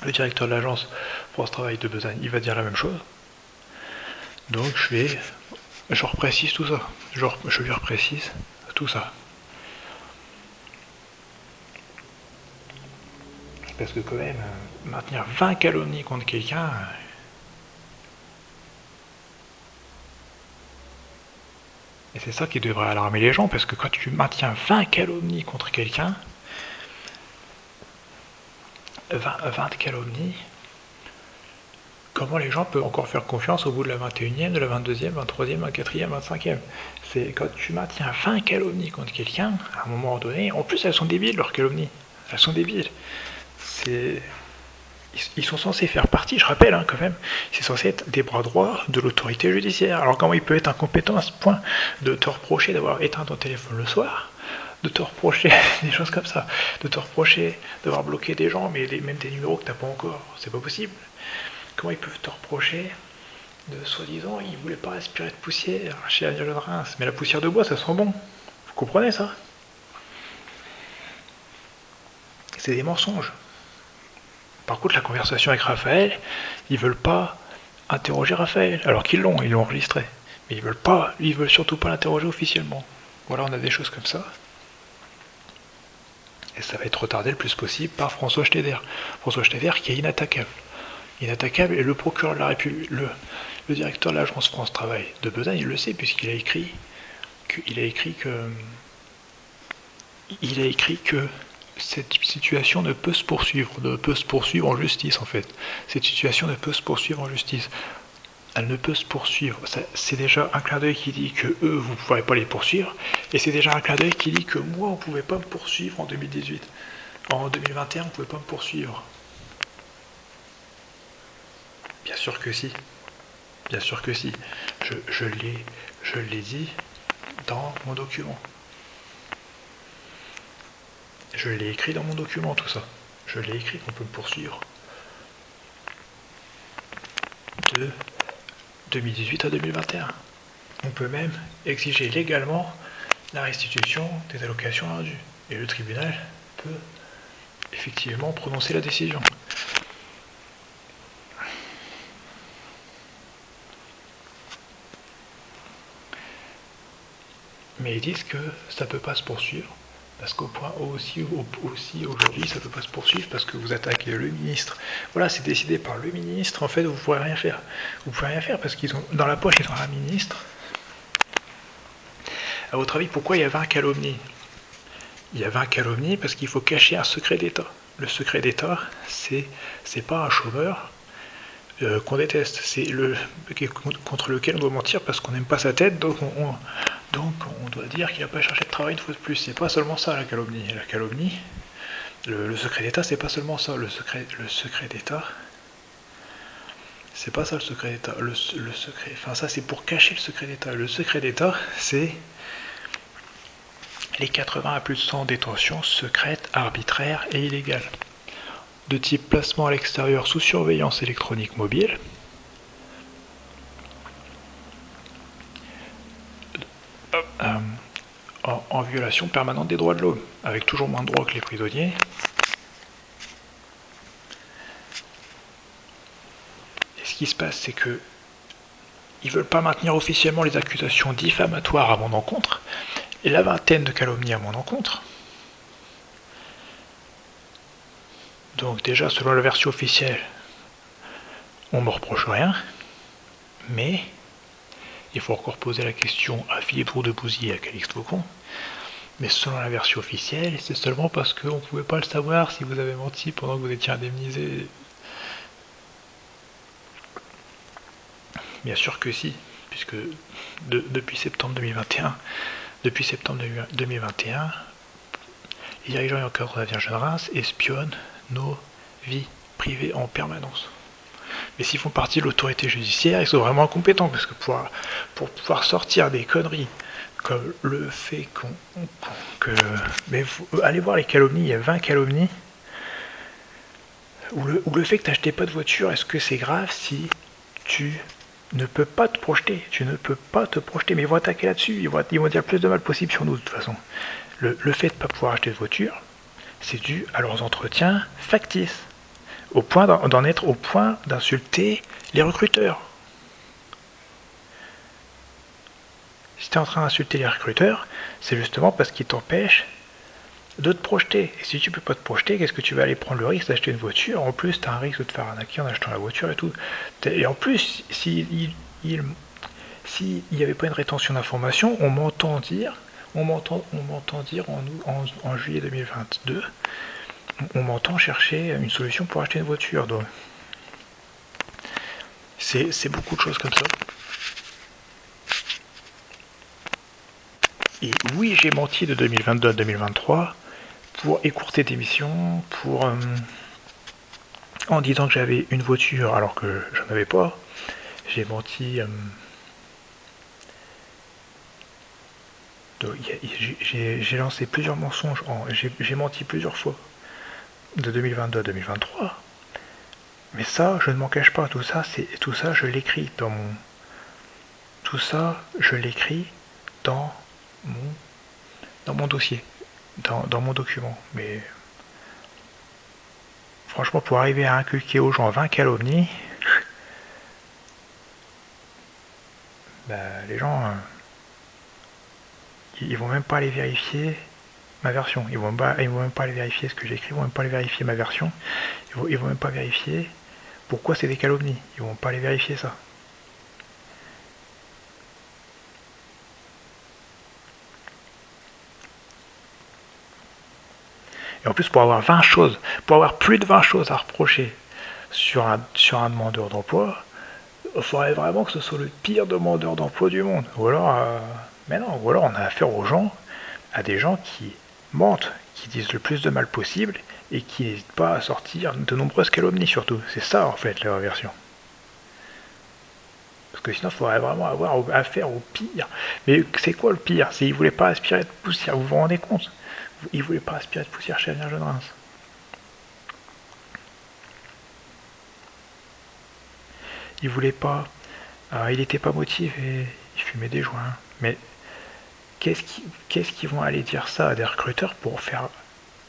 le directeur de l'agence France Travail de Besagne, il va dire la même chose. Donc je reprécise tout ça. Je lui reprécise tout ça. Parce que quand même, maintenir 20 calomnies contre quelqu'un, et c'est ça qui devrait alarmer les gens, parce que quand tu maintiens 20 calomnies contre quelqu'un, 20 calomnies, comment les gens peuvent encore faire confiance au bout de la 21e, de la 22e, 23e, 24e, 25e? C'est quand tu maintiens 20 calomnies contre quelqu'un, à un moment donné, en plus elles sont débiles leurs calomnies. Elles sont débiles. C'est. Ils sont censés faire partie, je rappelle quand même, c'est censé être des bras droits de l'autorité judiciaire. Alors comment il peut être incompétent à ce point de te reprocher d'avoir éteint ton téléphone le soir, de te reprocher des choses comme ça, de te reprocher d'avoir bloqué des gens, mais même des numéros que t'as pas encore, c'est pas possible. Comment ils peuvent te reprocher de soi-disant, ils voulaient pas respirer de poussière chez Daniel de Reims, mais la poussière de bois ça sent bon. Vous comprenez ça? C'est des mensonges. Par contre, la conversation avec Raphaël, ils veulent pas interroger Raphaël, alors qu'ils l'ont enregistré. Mais ils veulent surtout pas l'interroger officiellement. Voilà, on a des choses comme ça. Et ça va être retardé le plus possible par François Schneider. François Schneider qui est inattaquable. Inattaquable, et le procureur de la République, le directeur de l'agence France Travail de Besançon, il le sait puisqu'il a écrit que cette situation ne peut se poursuivre en justice en fait. Cette situation ne peut se poursuivre en justice. Elle ne peut se poursuivre. C'est déjà un clin d'œil qui dit que eux, vous ne pourrez pas les poursuivre, et c'est déjà un clin d'œil qui dit que moi, on ne pouvait pas me poursuivre en 2018. En 2021, on ne pouvait pas me poursuivre. Bien sûr que si. Bien sûr que si. Je l'ai dit dans mon document. Je l'ai écrit dans mon document, tout ça. Je l'ai écrit qu'on peut me poursuivre de 2018 à 2021. On peut même exiger légalement la restitution des allocations indues. Et le tribunal peut effectivement prononcer la décision. Mais ils disent que ça ne peut pas se poursuivre, parce qu'au point aussi aujourd'hui, ça ne peut pas se poursuivre parce que vous attaquez le ministre. Voilà, c'est décidé par le ministre, en fait, vous ne pourrez rien faire. Vous ne pouvez rien faire parce qu'ils ont dans la poche, ils ont un ministre. À votre avis, pourquoi il y a 20 calomnies? Il y a 20 calomnies parce qu'il faut cacher un secret d'État. Le secret d'État, c'est pas un chômeur qu'on déteste, c'est le contre lequel on doit mentir parce qu'on n'aime pas sa tête, donc on doit dire qu'il n'a pas cherché de travail une fois de plus. C'est pas seulement ça la calomnie. La calomnie, le secret d'État, c'est pas seulement ça. Le secret d'État, c'est pas ça le secret d'État. Le secret, enfin ça c'est pour cacher le secret d'État. Le secret d'État, c'est les 80 à plus de 100 détentions secrètes, arbitraires et illégales, de type placement à l'extérieur sous surveillance électronique mobile, en violation permanente des droits de l'homme, avec toujours moins de droits que les prisonniers. Et ce qui se passe, c'est que ils veulent pas maintenir officiellement les accusations diffamatoires à mon encontre, et la vingtaine de calomnies à mon encontre. Donc déjà, selon la version officielle, on me reproche rien, mais il faut encore poser la question à Philippe Roux-de-Bouzy et à Calixte Faucon. Mais selon la version officielle, c'est seulement parce qu'on ne pouvait pas le savoir si vous avez menti pendant que vous étiez indemnisé. Bien sûr que si, puisque depuis septembre 2021, les dirigeants et encadreurs de la Vierge de Reims espionnent nos vies privées en permanence. Mais s'ils font partie de l'autorité judiciaire, ils sont vraiment incompétents, parce que pour pouvoir sortir des conneries comme le fait mais allez voir les calomnies, il y a 20 calomnies, ou le fait que tu n'achetais pas de voiture, est-ce que c'est grave si tu ne peux pas te projeter? Tu ne peux pas te projeter, mais ils vont attaquer là-dessus, ils vont dire le plus de mal possible sur nous de toute façon. Le fait de ne pas pouvoir acheter de voiture, c'est dû à leurs entretiens factices, au point d'en être au point d'insulter les recruteurs. Si tu es en train d'insulter les recruteurs, c'est justement parce qu'ils t'empêchent de te projeter. Et si tu peux pas te projeter, qu'est-ce que tu vas aller prendre le risque d'acheter une voiture? En plus, tu as un risque de te faire arnaquer en achetant la voiture et tout. Et en plus, s'il n'y avait pas une rétention d'informations, on m'entend dire en juillet 2022, on m'entend chercher une solution pour acheter une voiture. Donc, C'est beaucoup de choses comme ça. Et oui, j'ai menti de 2022 à 2023 pour écourter des missions, en disant que j'avais une voiture alors que j'en avais pas. J'ai menti. J'ai lancé plusieurs mensonges. J'ai menti plusieurs fois de 2022 à 2023. Mais ça, je ne m'en cache pas. Tout ça, je l'écris dans mon. Tout ça, je l'écris dans mon, dans mon dossier, dans mon document. Mais franchement, pour arriver à inculquer aux gens 20 calomnies, bah, les gens, ils vont même pas aller vérifier ma version. Ils vont même pas aller vérifier ce que j'écris, ils vont même pas aller vérifier ma version. Ils vont même pas vérifier pourquoi c'est des calomnies. Ils vont pas aller vérifier ça. Et en plus, pour avoir plus de 20 choses à reprocher sur un demandeur d'emploi, il faudrait vraiment que ce soit le pire demandeur d'emploi du monde. Mais non, ou alors on a affaire à des gens qui mentent, qui disent le plus de mal possible et qui n'hésitent pas à sortir de nombreuses calomnies surtout. C'est ça en fait la version. Parce que sinon, il faudrait vraiment avoir affaire au pire. Mais c'est quoi le pire? C'est qu'ils voulaient pas aspirer de poussière, vous vous rendez compte? Ils voulaient pas aspirer de poussière chez Avenir Jeune Reims. Ils voulaient pas. Il était pas motivé, il fumait des joints. Mais qu'est-ce qu'ils vont aller dire ça à des recruteurs pour faire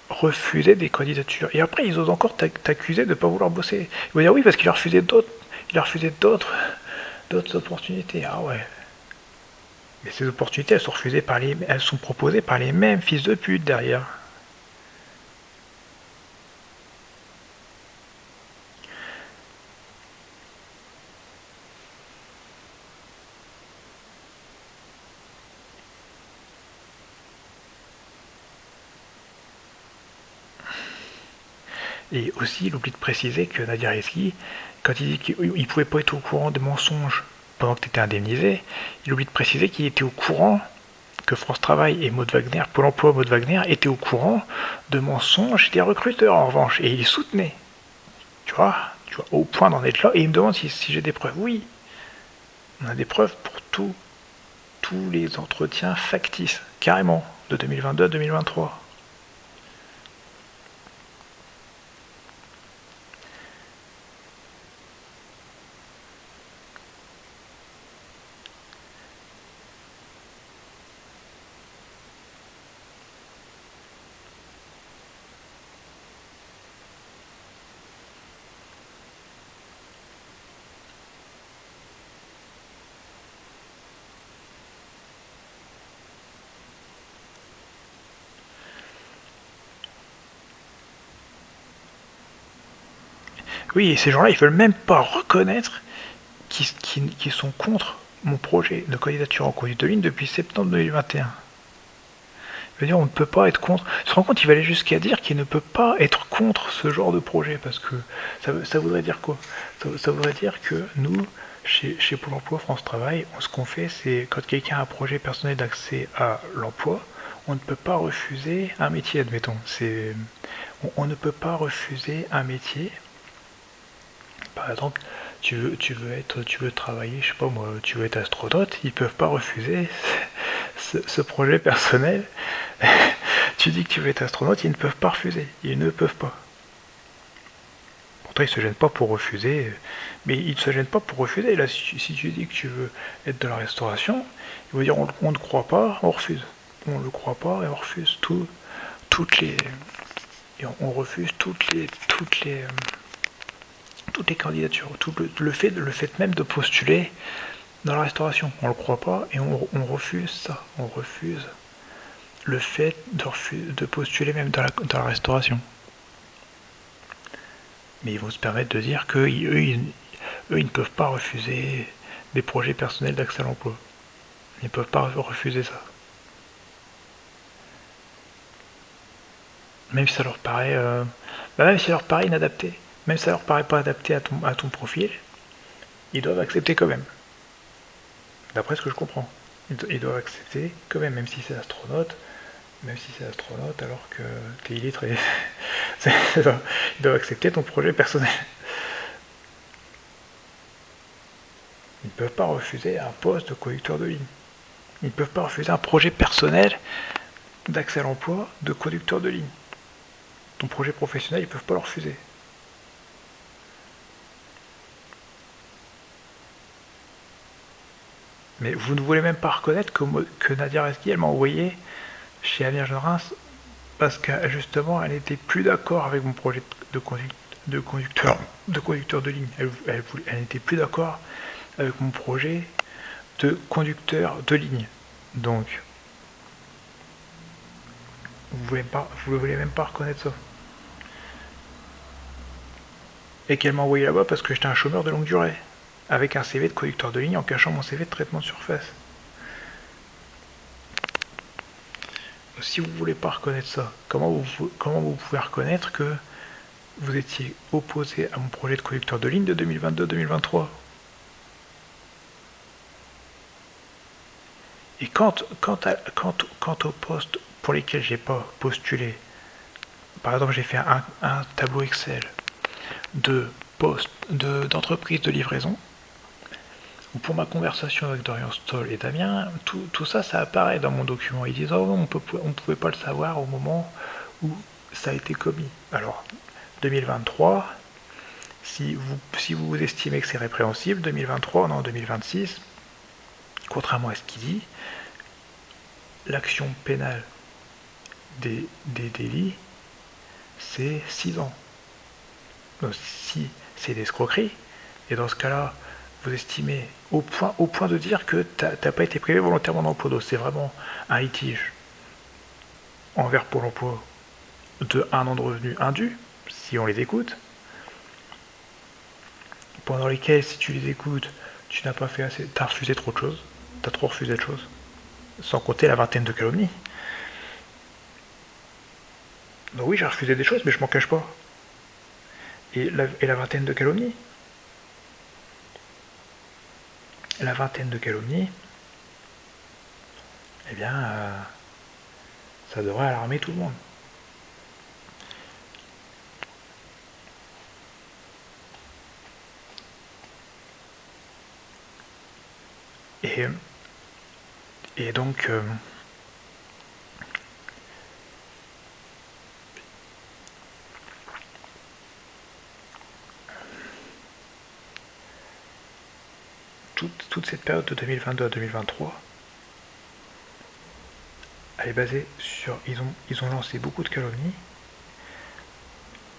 refuser des candidatures? Et après, ils osent encore t'accuser de ne pas vouloir bosser. Ils vont dire oui, parce qu'il a refusé d'autres opportunités. Ah ouais. Mais ces opportunités, elles sont proposées par les mêmes fils de pute derrière. Et aussi, il oublie de préciser que Nadir Reski, quand il dit qu'il ne pouvait pas être au courant des mensonges pendant que tu étais indemnisé, il oublie de préciser qu'il était au courant que France Travail et Maud Wagner, Pôle emploi Maud Wagner, étaient au courant de mensonges des recruteurs en revanche, et il les soutenait. Tu vois, au point d'en être là, et il me demande si j'ai des preuves. Oui, on a des preuves pour tous les entretiens factices, carrément, de 2022 à 2023. Oui, et ces gens-là, ils veulent même pas reconnaître qu'ils sont contre mon projet de candidature en conduite de ligne depuis septembre 2021. Je veux dire, on ne peut pas être contre. Se rend compte, il va aller jusqu'à dire qu'il ne peut pas être contre ce genre de projet, parce que ça voudrait dire quoi? Ça voudrait dire que nous, chez Pôle emploi France Travail, ce qu'on fait, c'est quand quelqu'un a un projet personnel d'accès à l'emploi, on ne peut pas refuser un métier, admettons. On ne peut pas refuser un métier. Par exemple, tu veux travailler, je sais pas moi, tu veux être astronaute, ils peuvent pas refuser ce projet personnel. Tu dis que tu veux être astronaute, ils ne peuvent pas refuser. Ils ne peuvent pas. Pourtant, ils se gênent pas pour refuser. Mais ils ne se gênent pas pour refuser. Là, si tu dis que tu veux être de la restauration, ils vont dire on ne croit pas, on refuse. On ne le croit pas et on refuse toutes les. Et on refuse toutes les candidatures. Le fait même de postuler dans la restauration. On ne le croit pas et on refuse ça. On refuse le fait de postuler même dans la restauration. Mais ils vont se permettre de dire qu'eux, ils ne peuvent pas refuser des projets personnels d'accès à l'emploi. Ils ne peuvent pas refuser ça. Même si ça leur paraît, même si ça leur paraît inadapté, même si ça leur paraît pas adapté à ton profil, ils doivent accepter quand même. D'après ce que je comprends. Ils doivent accepter quand même si c'est astronaute. Même si c'est astronaute, alors que t'es illettré. Ils doivent accepter ton projet personnel. Ils ne peuvent pas refuser un poste de conducteur de ligne. Ils ne peuvent pas refuser un projet personnel d'accès à l'emploi de conducteur de ligne. Ton projet professionnel, ils ne peuvent pas le refuser. Mais vous ne voulez même pas reconnaître que Nadia Reski, elle m'a envoyé chez Avenir Jeune Reims parce que justement, elle n'était plus d'accord avec mon projet de conducteur de ligne. Elle n'était plus d'accord avec mon projet de conducteur de ligne. Donc, vous ne voulez même pas reconnaître ça. Et qu'elle m'a envoyé là-bas parce que j'étais un chômeur de longue durée, avec un CV de conducteur de ligne en cachant mon CV de traitement de surface. Si vous ne voulez pas reconnaître ça, comment vous pouvez reconnaître que vous étiez opposé à mon projet de conducteur de ligne de 2022-2023? Et quant aux postes pour lesquels j'ai pas postulé, par exemple j'ai fait un tableau Excel de postes d'entreprise de livraison, ou pour ma conversation avec Dorian Stoll et Damien, tout ça, ça apparaît dans mon document. Ils disent oh on ne pouvait pas le savoir au moment où ça a été commis. Alors 2023, si vous estimez que c'est répréhensible, 2023, on est en 2026, contrairement à ce qu'il dit, l'action pénale des délits, c'est 6 ans. Donc, si c'est l'escroquerie, et dans ce cas-là, vous estimez au point de dire que tu n'as pas été privé volontairement d'emploi, donc c'est vraiment un litige envers Pôle emploi de 1 an de revenus indus, si on les écoute, pendant lesquels, si tu les écoutes, tu n'as pas fait assez, tu as refusé trop de choses, tu as trop refusé de choses, sans compter la vingtaine de calomnies. Donc oui, j'ai refusé des choses, mais je m'en cache pas. Et la vingtaine de calomnies, eh bien, ça devrait alarmer tout le monde. Et donc, toute cette période de 2022 à 2023, elle est basée sur... Ils ont lancé beaucoup de calomnies,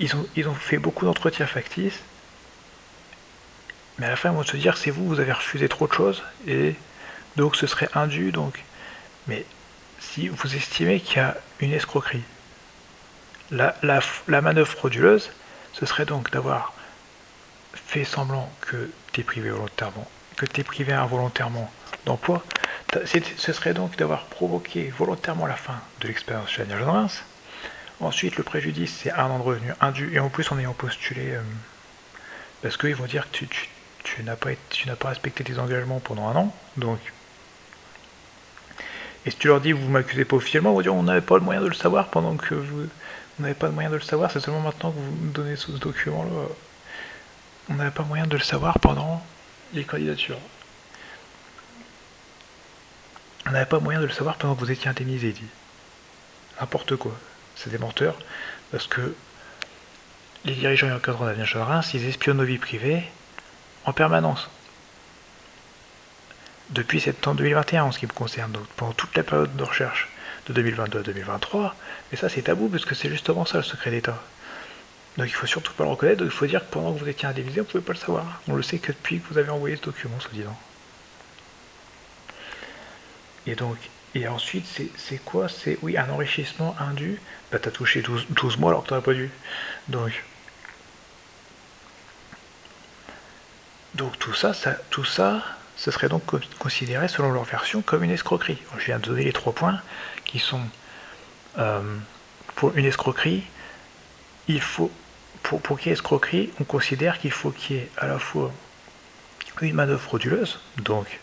ils ont fait beaucoup d'entretiens factices, mais à la fin ils vont se dire c'est vous avez refusé trop de choses, et donc ce serait indu, donc... Mais si vous estimez qu'il y a une escroquerie, la manœuvre frauduleuse, ce serait donc d'avoir fait semblant que tu es privé volontairement, que tu es privé involontairement d'emploi. Ce serait donc d'avoir provoqué volontairement la fin de l'expérience chez Daniel Reims. Ensuite, le préjudice, c'est 1 an de revenu indu, et en plus en ayant postulé, parce qu'ils vont dire que tu n'as pas respecté tes engagements pendant 1 an, donc... Et si tu leur dis vous m'accusez pas officiellement, ils vont dire on n'avait pas le moyen de le savoir pendant que vous n'avez pas le moyen de le savoir, c'est seulement maintenant que vous me donnez ce document-là. On n'avait pas moyen de le savoir pendant les candidatures. On n'avait pas moyen de le savoir pendant que vous étiez indemnisé, dit. N'importe quoi. C'est des menteurs, parce que les dirigeants et encadrants d'Avenir Jeune Reims, ils espionnent nos vies privées en permanence. Depuis septembre 2021 en ce qui me concerne, donc pendant toute la période de recherche de 2022 à 2023, et ça c'est tabou parce que c'est justement ça le secret d'État. Donc il faut surtout pas le reconnaître, donc il faut dire que pendant que vous étiez indemnisé, vous ne pouvez pas le savoir. On le sait que depuis que vous avez envoyé ce document, soi-disant. Et ensuite, c'est quoi? C'est, oui, un enrichissement indu. Bah t'as touché 12 mois alors que t'aurais pas dû. Donc tout ça, ce serait donc considéré, selon leur version, comme une escroquerie. Je viens de donner les 3 points qui sont, pour une escroquerie, pour qu'il y ait escroquerie, on considère qu'il faut qu'il y ait à la fois une manœuvre frauduleuse, donc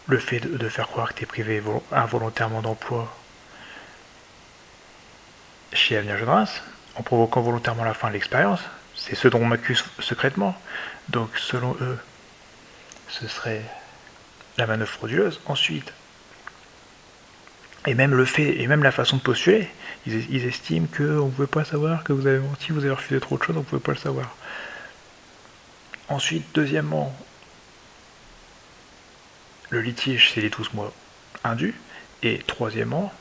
le fait de faire croire que tu es privé involontairement d'emploi chez Avenir Jeune Reims, en provoquant volontairement la fin de l'expérience, c'est ce dont on m'accuse secrètement. Donc selon eux, ce serait la manœuvre frauduleuse. Ensuite, et même le fait, et même la façon de postuler, ils estiment qu'on ne pouvait pas savoir, que vous avez menti, vous avez refusé trop de choses, on ne pouvait pas le savoir. Ensuite, deuxièmement, le litige, c'est les 12 mois indus. Et troisièmement,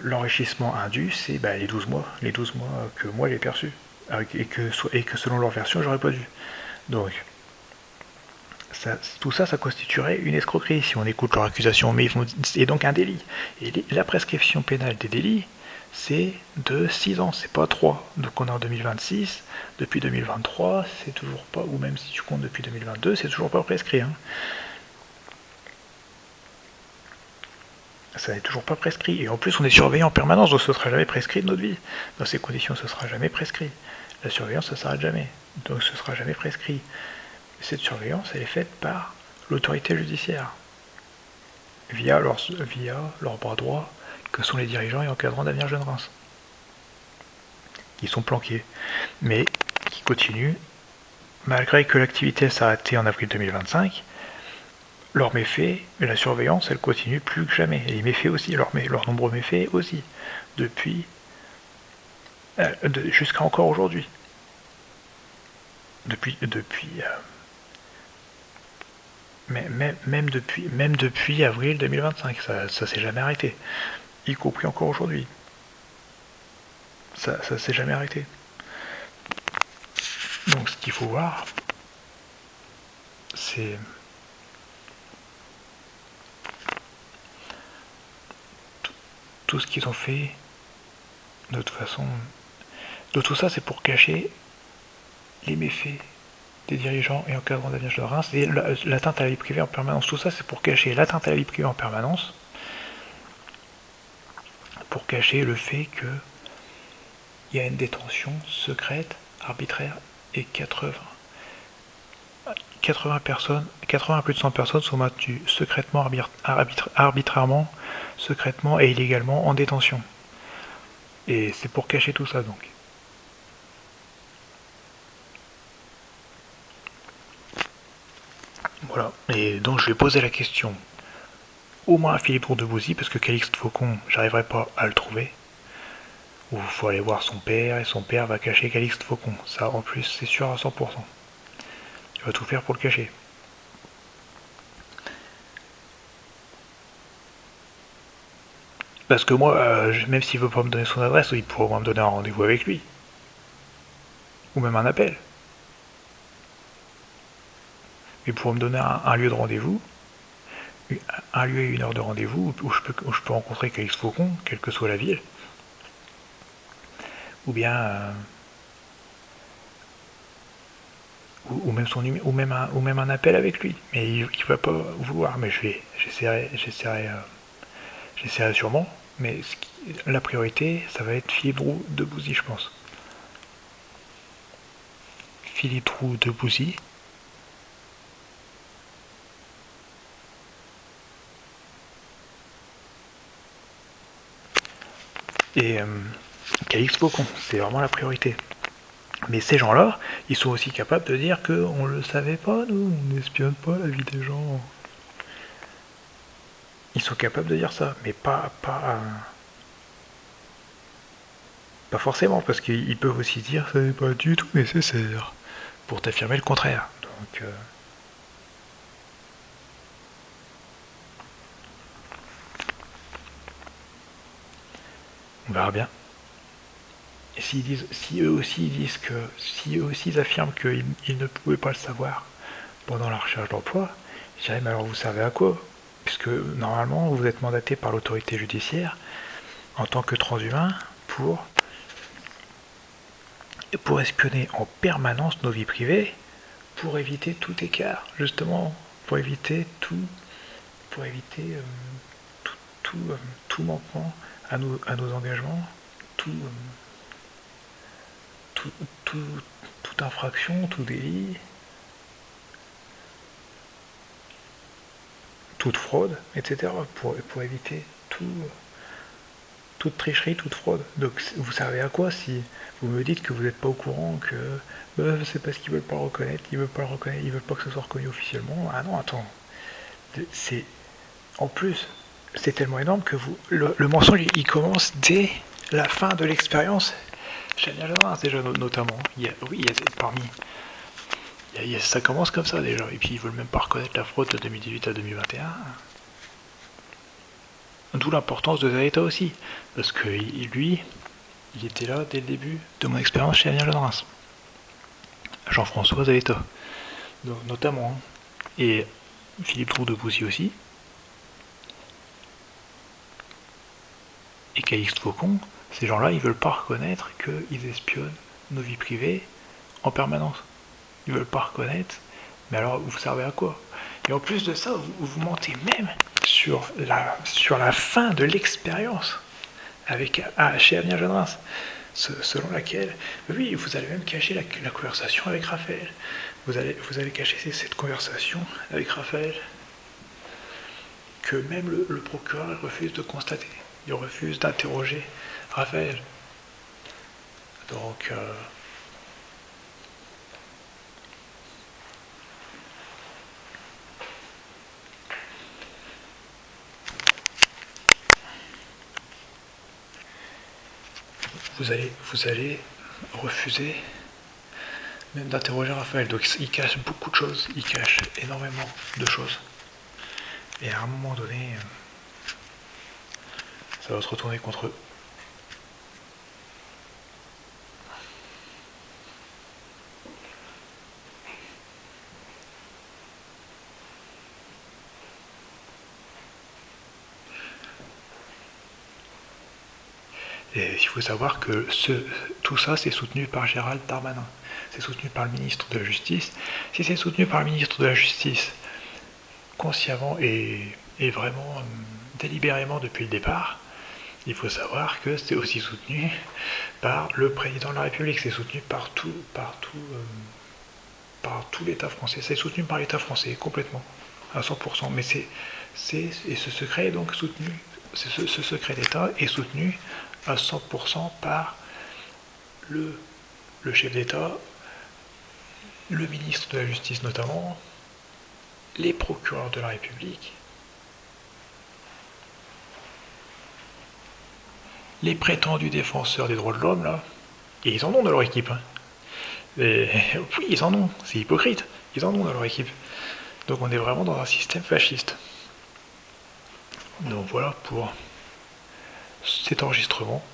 l'enrichissement indu, c'est les 12 mois. Les 12 mois que moi j'ai perçus. Et que selon leur version, j'aurais pas dû. Donc, tout ça, ça constituerait une escroquerie si on écoute leur accusation. Mais et donc un délit. Et la prescription pénale des délits, c'est de 6 ans, c'est pas 3. Donc on est en 2026, depuis 2023, c'est toujours pas, ou même si tu comptes depuis 2022, c'est toujours pas prescrit. Hein. Ça n'est toujours pas prescrit. Et en plus, on est surveillé en permanence, donc ce ne sera jamais prescrit de notre vie. Dans ces conditions, ce ne sera jamais prescrit. La surveillance, ça ne s'arrête jamais. Donc ce ne sera jamais prescrit. Cette surveillance, elle est faite par l'autorité judiciaire, via leur bras droit, que sont les dirigeants et encadrants d'Avenir Jeune Reims, qui sont planqués, mais qui continuent, malgré que l'activité s'est arrêtée en avril 2025, leurs méfaits, la surveillance, elle continue plus que jamais. Et les méfaits aussi, leurs nombreux méfaits aussi, depuis jusqu'à encore aujourd'hui. Même depuis avril 2025, ça s'est jamais arrêté, y compris encore aujourd'hui. Ça s'est jamais arrêté. Donc ce qu'il faut voir, c'est tout ce qu'ils ont fait. De toute façon, de tout ça, c'est pour cacher les méfaits des dirigeants et encadrants d'Avenir de Reims, et l'atteinte à la vie privée en permanence. Tout ça, c'est pour cacher l'atteinte à la vie privée en permanence, pour cacher le fait qu'il y a une détention secrète, arbitraire, et 80 personnes, 80 à plus de 100 personnes sont maintenues secrètement, arbitrairement, secrètement et illégalement en détention. Et c'est pour cacher tout ça donc. Voilà. Et donc je vais poser la question au moins à Philippe Roux-de-Bouzy, parce que Calixte Faucon, j'arriverai pas à le trouver. Ou il faut aller voir son père, et son père va cacher Calixte Faucon. Ça en plus c'est sûr à 100%. Il va tout faire pour le cacher. Parce que moi, même s'il veut pas me donner son adresse, il pourrait au moins me donner un rendez-vous avec lui. Ou même un appel. Il pourrait me donner un lieu de rendez-vous, un lieu et une heure de rendez-vous où je peux rencontrer Calixte Faucon, quelle que soit la ville. Ou bien ou même un appel avec lui. Mais il va pas vouloir. Mais j'essaierai sûrement. Mais la priorité, ça va être Philippe Roux de Bouzy, je pense. Philippe Roux de Bouzy. Et Calixte Faucon, c'est vraiment la priorité. Mais ces gens-là, ils sont aussi capables de dire qu'on le savait pas, nous, on n'espionne pas la vie des gens. Ils sont capables de dire ça, mais pas forcément, parce qu'ils peuvent aussi dire ça n'est pas du tout nécessaire pour t'affirmer le contraire. Donc on verra bien. Et si eux aussi ils affirment qu'ils ne pouvaient pas le savoir pendant la recherche d'emploi, je dirais mais alors vous savez à quoi? Puisque normalement vous êtes mandaté par l'autorité judiciaire en tant que transhumain pour espionner en permanence nos vies privées, pour éviter tout écart, justement, pour éviter tout manquement à nos engagements, toute infraction, tout délit, toute fraude, etc. pour éviter toute tricherie, toute fraude. Donc vous servez à quoi si vous me dites que vous n'êtes pas au courant, que c'est parce qu'ils veulent pas le reconnaître, ils veulent pas que ce soit reconnu officiellement. Ah non, attends. C'est en plus, c'est tellement énorme que le mensonge il commence dès la fin de l'expérience. Génial, déjà notamment. Ça commence comme ça déjà. Et puis ils veulent même pas reconnaître la fraude de 2018 à 2021. D'où l'importance de Zaeta aussi. Parce que lui, il était là dès le début de mon expérience chez Amiens Reims. Jean-François Zaeta. Donc, notamment. Et Philippe Tour de Poussy aussi. Et Calixte Faucon, ces gens-là, ils veulent pas reconnaître qu'ils espionnent nos vies privées en permanence. Ils veulent pas reconnaître. Mais alors, vous servez à quoi? Et en plus de ça, vous mentez même sur la fin de l'expérience chez Amiens Jeune Reims, selon laquelle, oui, vous allez même cacher la conversation avec Raphaël. Vous allez cacher cette conversation avec Raphaël que même le procureur refuse de constater. Il refuse d'interroger Raphaël. Donc, vous allez refuser même d'interroger Raphaël. Donc il cache beaucoup de choses, il cache énormément de choses. Et à un moment donné, ça va se retourner contre eux. Et il faut savoir que tout ça, c'est soutenu par Gérald Darmanin. C'est soutenu par le ministre de la Justice. Si c'est soutenu par le ministre de la Justice, consciemment et vraiment délibérément depuis le départ, il faut savoir que c'est aussi soutenu par le président de la République. C'est soutenu par tout l'État français. C'est soutenu par l'État français complètement, à 100%. Mais et ce secret est donc soutenu. Ce secret d'État est soutenu à 100% par le chef d'État, le ministre de la Justice notamment, les procureurs de la République, les prétendus défenseurs des droits de l'homme, là, et ils en ont dans leur équipe. Hein. Oui, ils en ont, c'est hypocrite, ils en ont dans leur équipe. Donc on est vraiment dans un système fasciste. Donc voilà pour cet enregistrement.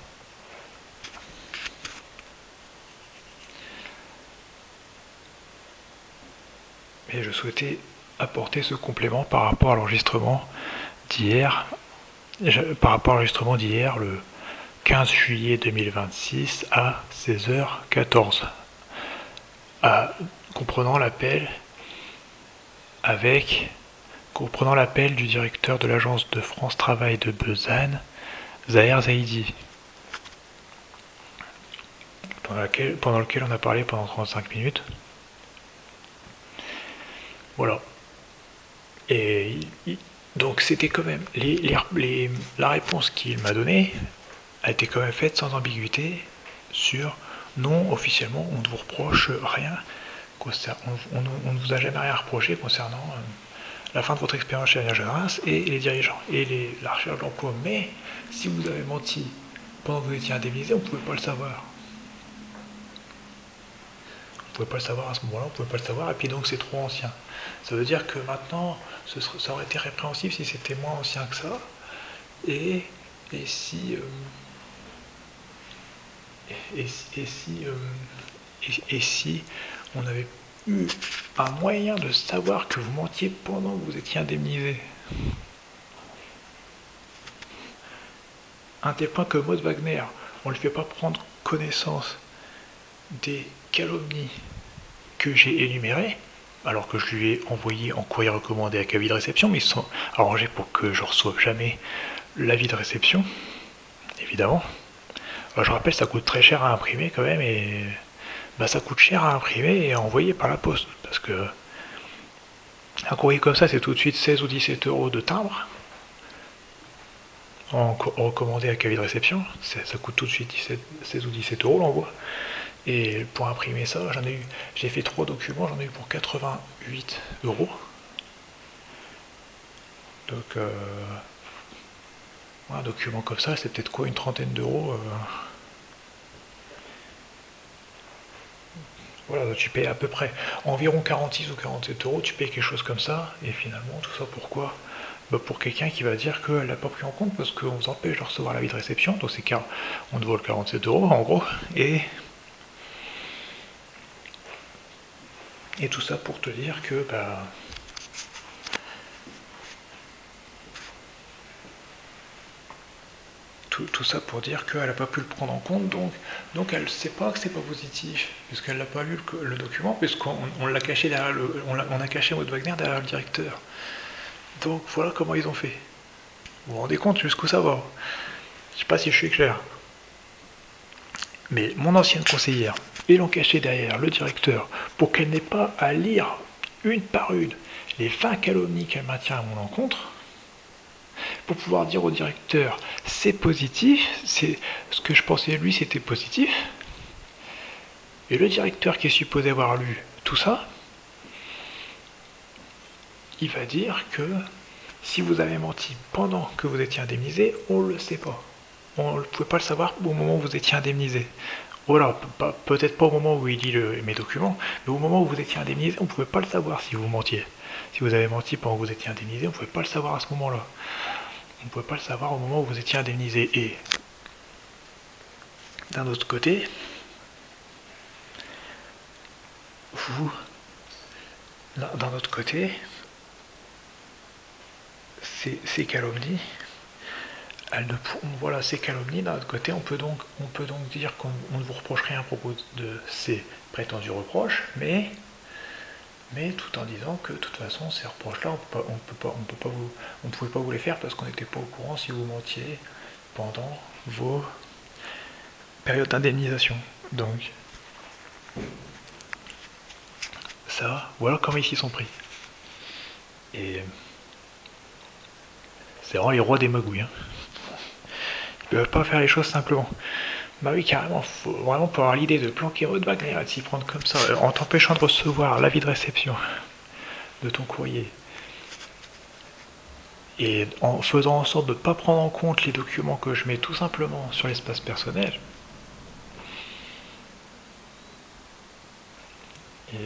Et je souhaitais apporter ce complément par rapport à l'enregistrement d'hier. Par rapport à l'enregistrement d'hier, le 15 juillet 2026 à 16h14. Comprenant l'appel du directeur de l'agence de France Travail de Besançon, Zahir Zaidi, pendant lequel on a parlé pendant 35 minutes. Voilà. Et donc c'était quand même la réponse qu'il m'a donnée a été quand même faite sans ambiguïté sur non, officiellement on ne vous reproche rien, on ne vous a jamais rien reproché concernant la fin de votre expérience chez Amiens Jeune Reims et les dirigeants et la recherche d'emploi. Mais si vous avez menti pendant que vous étiez indemnisé, on ne pouvait pas le savoir. On ne pouvait pas le savoir à ce moment-là, on ne pouvait pas le savoir, et puis donc c'est trop ancien. Ça veut dire que maintenant, ça aurait été répréhensible si c'était moins ancien que ça, et si on avait eu un moyen de savoir que vous mentiez pendant que vous étiez indemnisé. À un tel point que Maud Wagner, on ne lui fait pas prendre connaissance des calomnies que j'ai énumérées, alors que je lui ai envoyé en courrier recommandé avec avis de réception, mais ils sont arrangés pour que je ne reçoive jamais l'avis de réception, évidemment. Je rappelle, ça coûte très cher à imprimer quand même, et bah, ça coûte cher à imprimer et à envoyer par la poste. Parce que un courrier comme ça, c'est tout de suite 16 ou 17 euros de timbre, en recommandé à cahier de réception. Ça coûte tout de suite 16 ou 17 euros l'envoi. Et pour imprimer ça, j'ai fait 3 documents, j'en ai eu pour 88 euros. Donc, un document comme ça, c'est peut-être quoi, une trentaine d'euros. Voilà, tu payes à peu près environ 46 ou 47 euros, tu payes quelque chose comme ça, et finalement, tout ça pourquoi? Bah, pour quelqu'un qui va dire qu'elle l'a pas pris en compte parce qu'on vous empêche de recevoir l'avis de réception, donc c'est car on te vole 47 euros en gros, et tout ça pour te dire que bah, tout ça pour dire qu'elle n'a pas pu le prendre en compte, donc elle ne sait pas que c'est pas positif, puisqu'elle n'a pas lu le document, puisqu'on l'a caché derrière on a caché Maud Wagner derrière le directeur. Donc voilà comment ils ont fait. Vous vous rendez compte jusqu'où ça va? Je sais pas si je suis clair. Mais mon ancienne conseillère, ils l'ont cachée derrière le directeur pour qu'elle n'ait pas à lire une par une les 20 calomnies qu'elle maintient à mon encontre, pour pouvoir dire au directeur c'est positif, c'est ce que je pensais de lui c'était positif, et le directeur qui est supposé avoir lu tout ça, il va dire que si vous avez menti pendant que vous étiez indemnisé, on ne le sait pas. On ne pouvait pas le savoir au moment où vous étiez indemnisé. Voilà, peut-être pas au moment où il lit mes documents, mais au moment où vous étiez indemnisé, on ne pouvait pas le savoir si vous mentiez. Si vous avez menti pendant que vous étiez indemnisé, on ne pouvait pas le savoir à ce moment-là. On ne pouvait pas le savoir au moment où vous étiez indemnisé. Et d'un autre côté, vous, d'un autre côté, ces calomnies, voilà, ces calomnies, d'un autre côté, on peut donc dire qu'on ne vous reproche rien à propos de ces prétendus reproches, mais tout en disant que de toute façon ces reproches-là, on ne pouvait pas vous les faire parce qu'on n'était pas au courant si vous mentiez pendant vos périodes d'indemnisation. Donc ça, voilà comment ils s'y sont pris. Et c'est vraiment les rois des magouilles. Hein. Ils peuvent pas faire les choses simplement. Bah oui, carrément, faut vraiment pour avoir l'idée de planquer Maud Wagner et de s'y prendre comme ça, en t'empêchant de recevoir l'avis de réception de ton courrier, et en faisant en sorte de ne pas prendre en compte les documents que je mets tout simplement sur l'espace personnel, et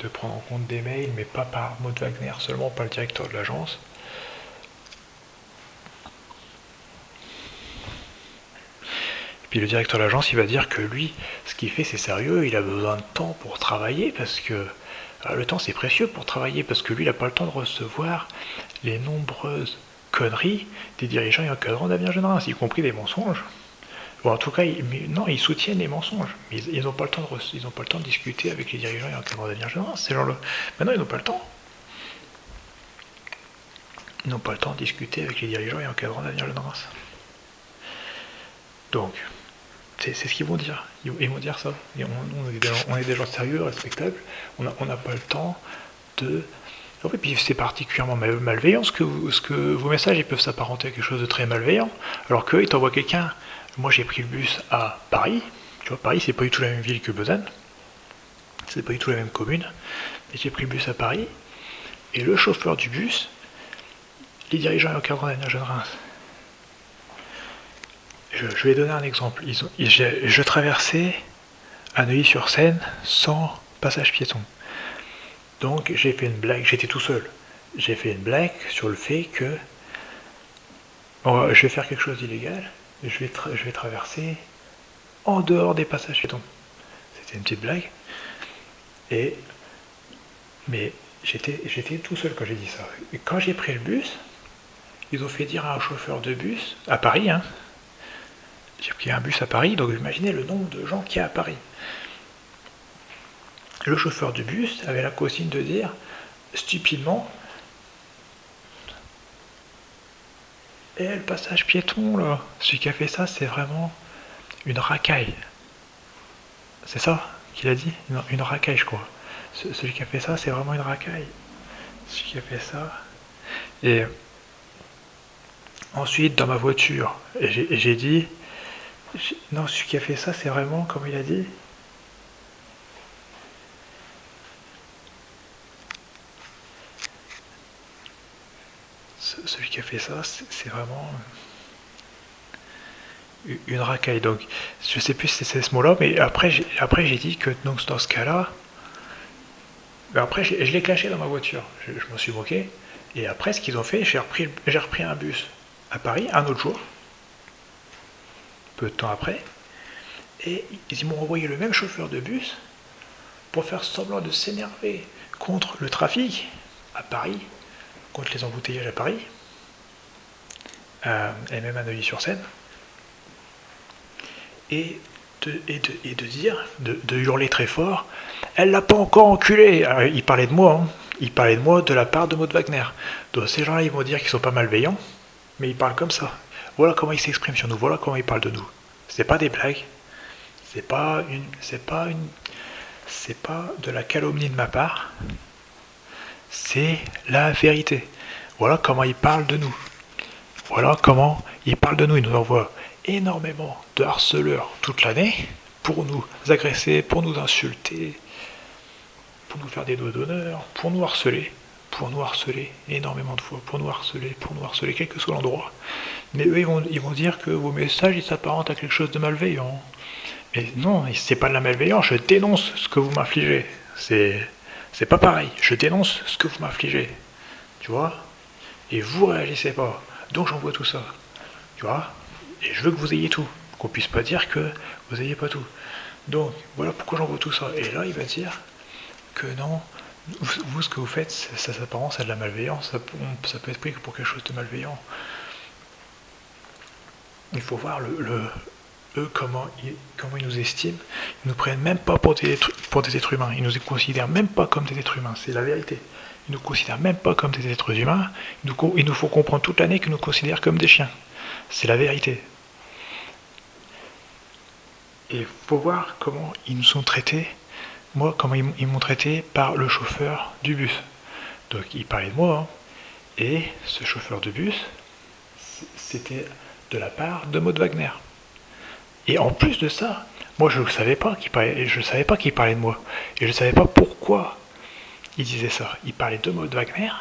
de prendre en compte des mails, mais pas par Maud Wagner seulement, pas le directeur de l'agence. Et puis le directeur de l'agence, il va dire que lui, ce qu'il fait, c'est sérieux, il a besoin de temps pour travailler, parce que le temps, c'est précieux pour travailler, parce que lui, il n'a pas le temps de recevoir les nombreuses conneries des dirigeants et encadrants d'Avenir Jeune Reims, y compris des mensonges. Bon, en tout cas, non, ils soutiennent les mensonges, mais ils n'ont pas le temps de discuter avec les dirigeants et encadrants d'Avenir Jeune Reims, ces gens-là. Maintenant, ils n'ont pas le temps. Ils n'ont pas le temps de discuter avec les dirigeants et encadrants d'Avenir Jeune Reims. Donc, c'est ce qu'ils vont dire. Ils vont dire ça. Et on est des gens sérieux, respectables. On n'a pas le temps de. Et puis c'est particulièrement malveillant ce que vos messages ils peuvent s'apparenter à quelque chose de très malveillant. Alors qu'eux, ils t'envoient quelqu'un. Moi, j'ai pris le bus à Paris. Tu vois, Paris, c'est pas du tout la même ville que Besançon. C'est pas du tout la même commune. Mais j'ai pris le bus à Paris. Et le chauffeur du bus, les dirigeants et encadrants d'Avenir Jeune Reims. Je vais donner un exemple. Je traversais à Neuilly-sur-Seine sans passage piéton. Donc j'ai fait une blague, j'étais tout seul. J'ai fait une blague sur le fait que je vais faire quelque chose d'illégal, je vais traverser en dehors des passages piétons. C'était une petite blague. Mais j'étais tout seul quand j'ai dit ça. Et quand j'ai pris le bus, ils ont fait dire à un chauffeur de bus, à Paris, hein, j'ai pris un bus à Paris, donc imaginez le nombre de gens qu'il y a à Paris. Le chauffeur du bus avait la consigne de dire, stupidement, le passage piéton, là, celui qui a fait ça, c'est vraiment une racaille. C'est ça qu'il a dit? Non, une racaille, je crois. Celui qui a fait ça, c'est vraiment une racaille. Celui qui a fait ça. Et ensuite, dans ma voiture, j'ai dit, non, celui qui a fait ça, c'est vraiment, comme il a dit, celui qui a fait ça, c'est vraiment une racaille. Donc, je sais plus si c'est ce mot-là, mais après j'ai dit que donc, dans ce cas-là, après je l'ai clashé dans ma voiture. Je m'en suis moqué. Et après, ce qu'ils ont fait, j'ai repris un bus à Paris, un autre jour, peu de temps après, et ils m'ont envoyé le même chauffeur de bus pour faire semblant de s'énerver contre le trafic à Paris, contre les embouteillages à Paris, et même à Neuilly-sur-Seine, et de dire, de hurler très fort, elle l'a pas encore enculé. Alors, il parlait de moi, hein. Il parlait de moi de la part de Maud Wagner. Donc ces gens-là, ils vont dire qu'ils sont pas malveillants, mais ils parlent comme ça. Voilà comment ils s'expriment sur nous, voilà comment ils parlent de nous. C'est pas des blagues, c'est pas de la calomnie de ma part, c'est la vérité. Voilà comment ils parlent de nous. Voilà comment ils parlent de nous. Ils nous envoient énormément de harceleurs toute l'année pour nous agresser, pour nous insulter, pour nous faire des doigts d'honneur, pour nous harceler énormément de fois, pour nous harceler, quel que soit l'endroit. Mais eux, ils vont dire que vos messages, ils s'apparentent à quelque chose de malveillant. Mais non, c'est pas de la malveillance, je dénonce ce que vous m'infligez. C'est pas pareil, je dénonce ce que vous m'infligez. Tu vois? Et vous réagissez pas. Donc j'envoie tout ça. Tu vois? Et je veux que vous ayez tout. Qu'on puisse pas dire que vous n'ayez pas tout. Donc voilà pourquoi j'envoie tout ça. Et là, il va dire que non, vous ce que vous faites, ça s'apparence à de la malveillance. Ça peut être pris pour quelque chose de malveillant. Il faut voir eux comment ils nous estiment. Ils nous prennent même pas pour des êtres humains. Ils nous considèrent même pas comme des êtres humains. C'est la vérité. Ils nous considèrent même pas comme des êtres humains. Ils nous font comprendre toute l'année qu'ils nous considèrent comme des chiens. C'est la vérité. Et il faut voir comment ils nous sont traités. Moi, comment ils m'ont traité par le chauffeur du bus. Donc il parlait de moi. Hein. Et ce chauffeur de bus, c'était de la part de Maud Wagner. Et en plus de ça, moi je ne savais pas qu'il parlait de moi. Et je ne savais pas pourquoi il disait ça. Il parlait de Maud Wagner.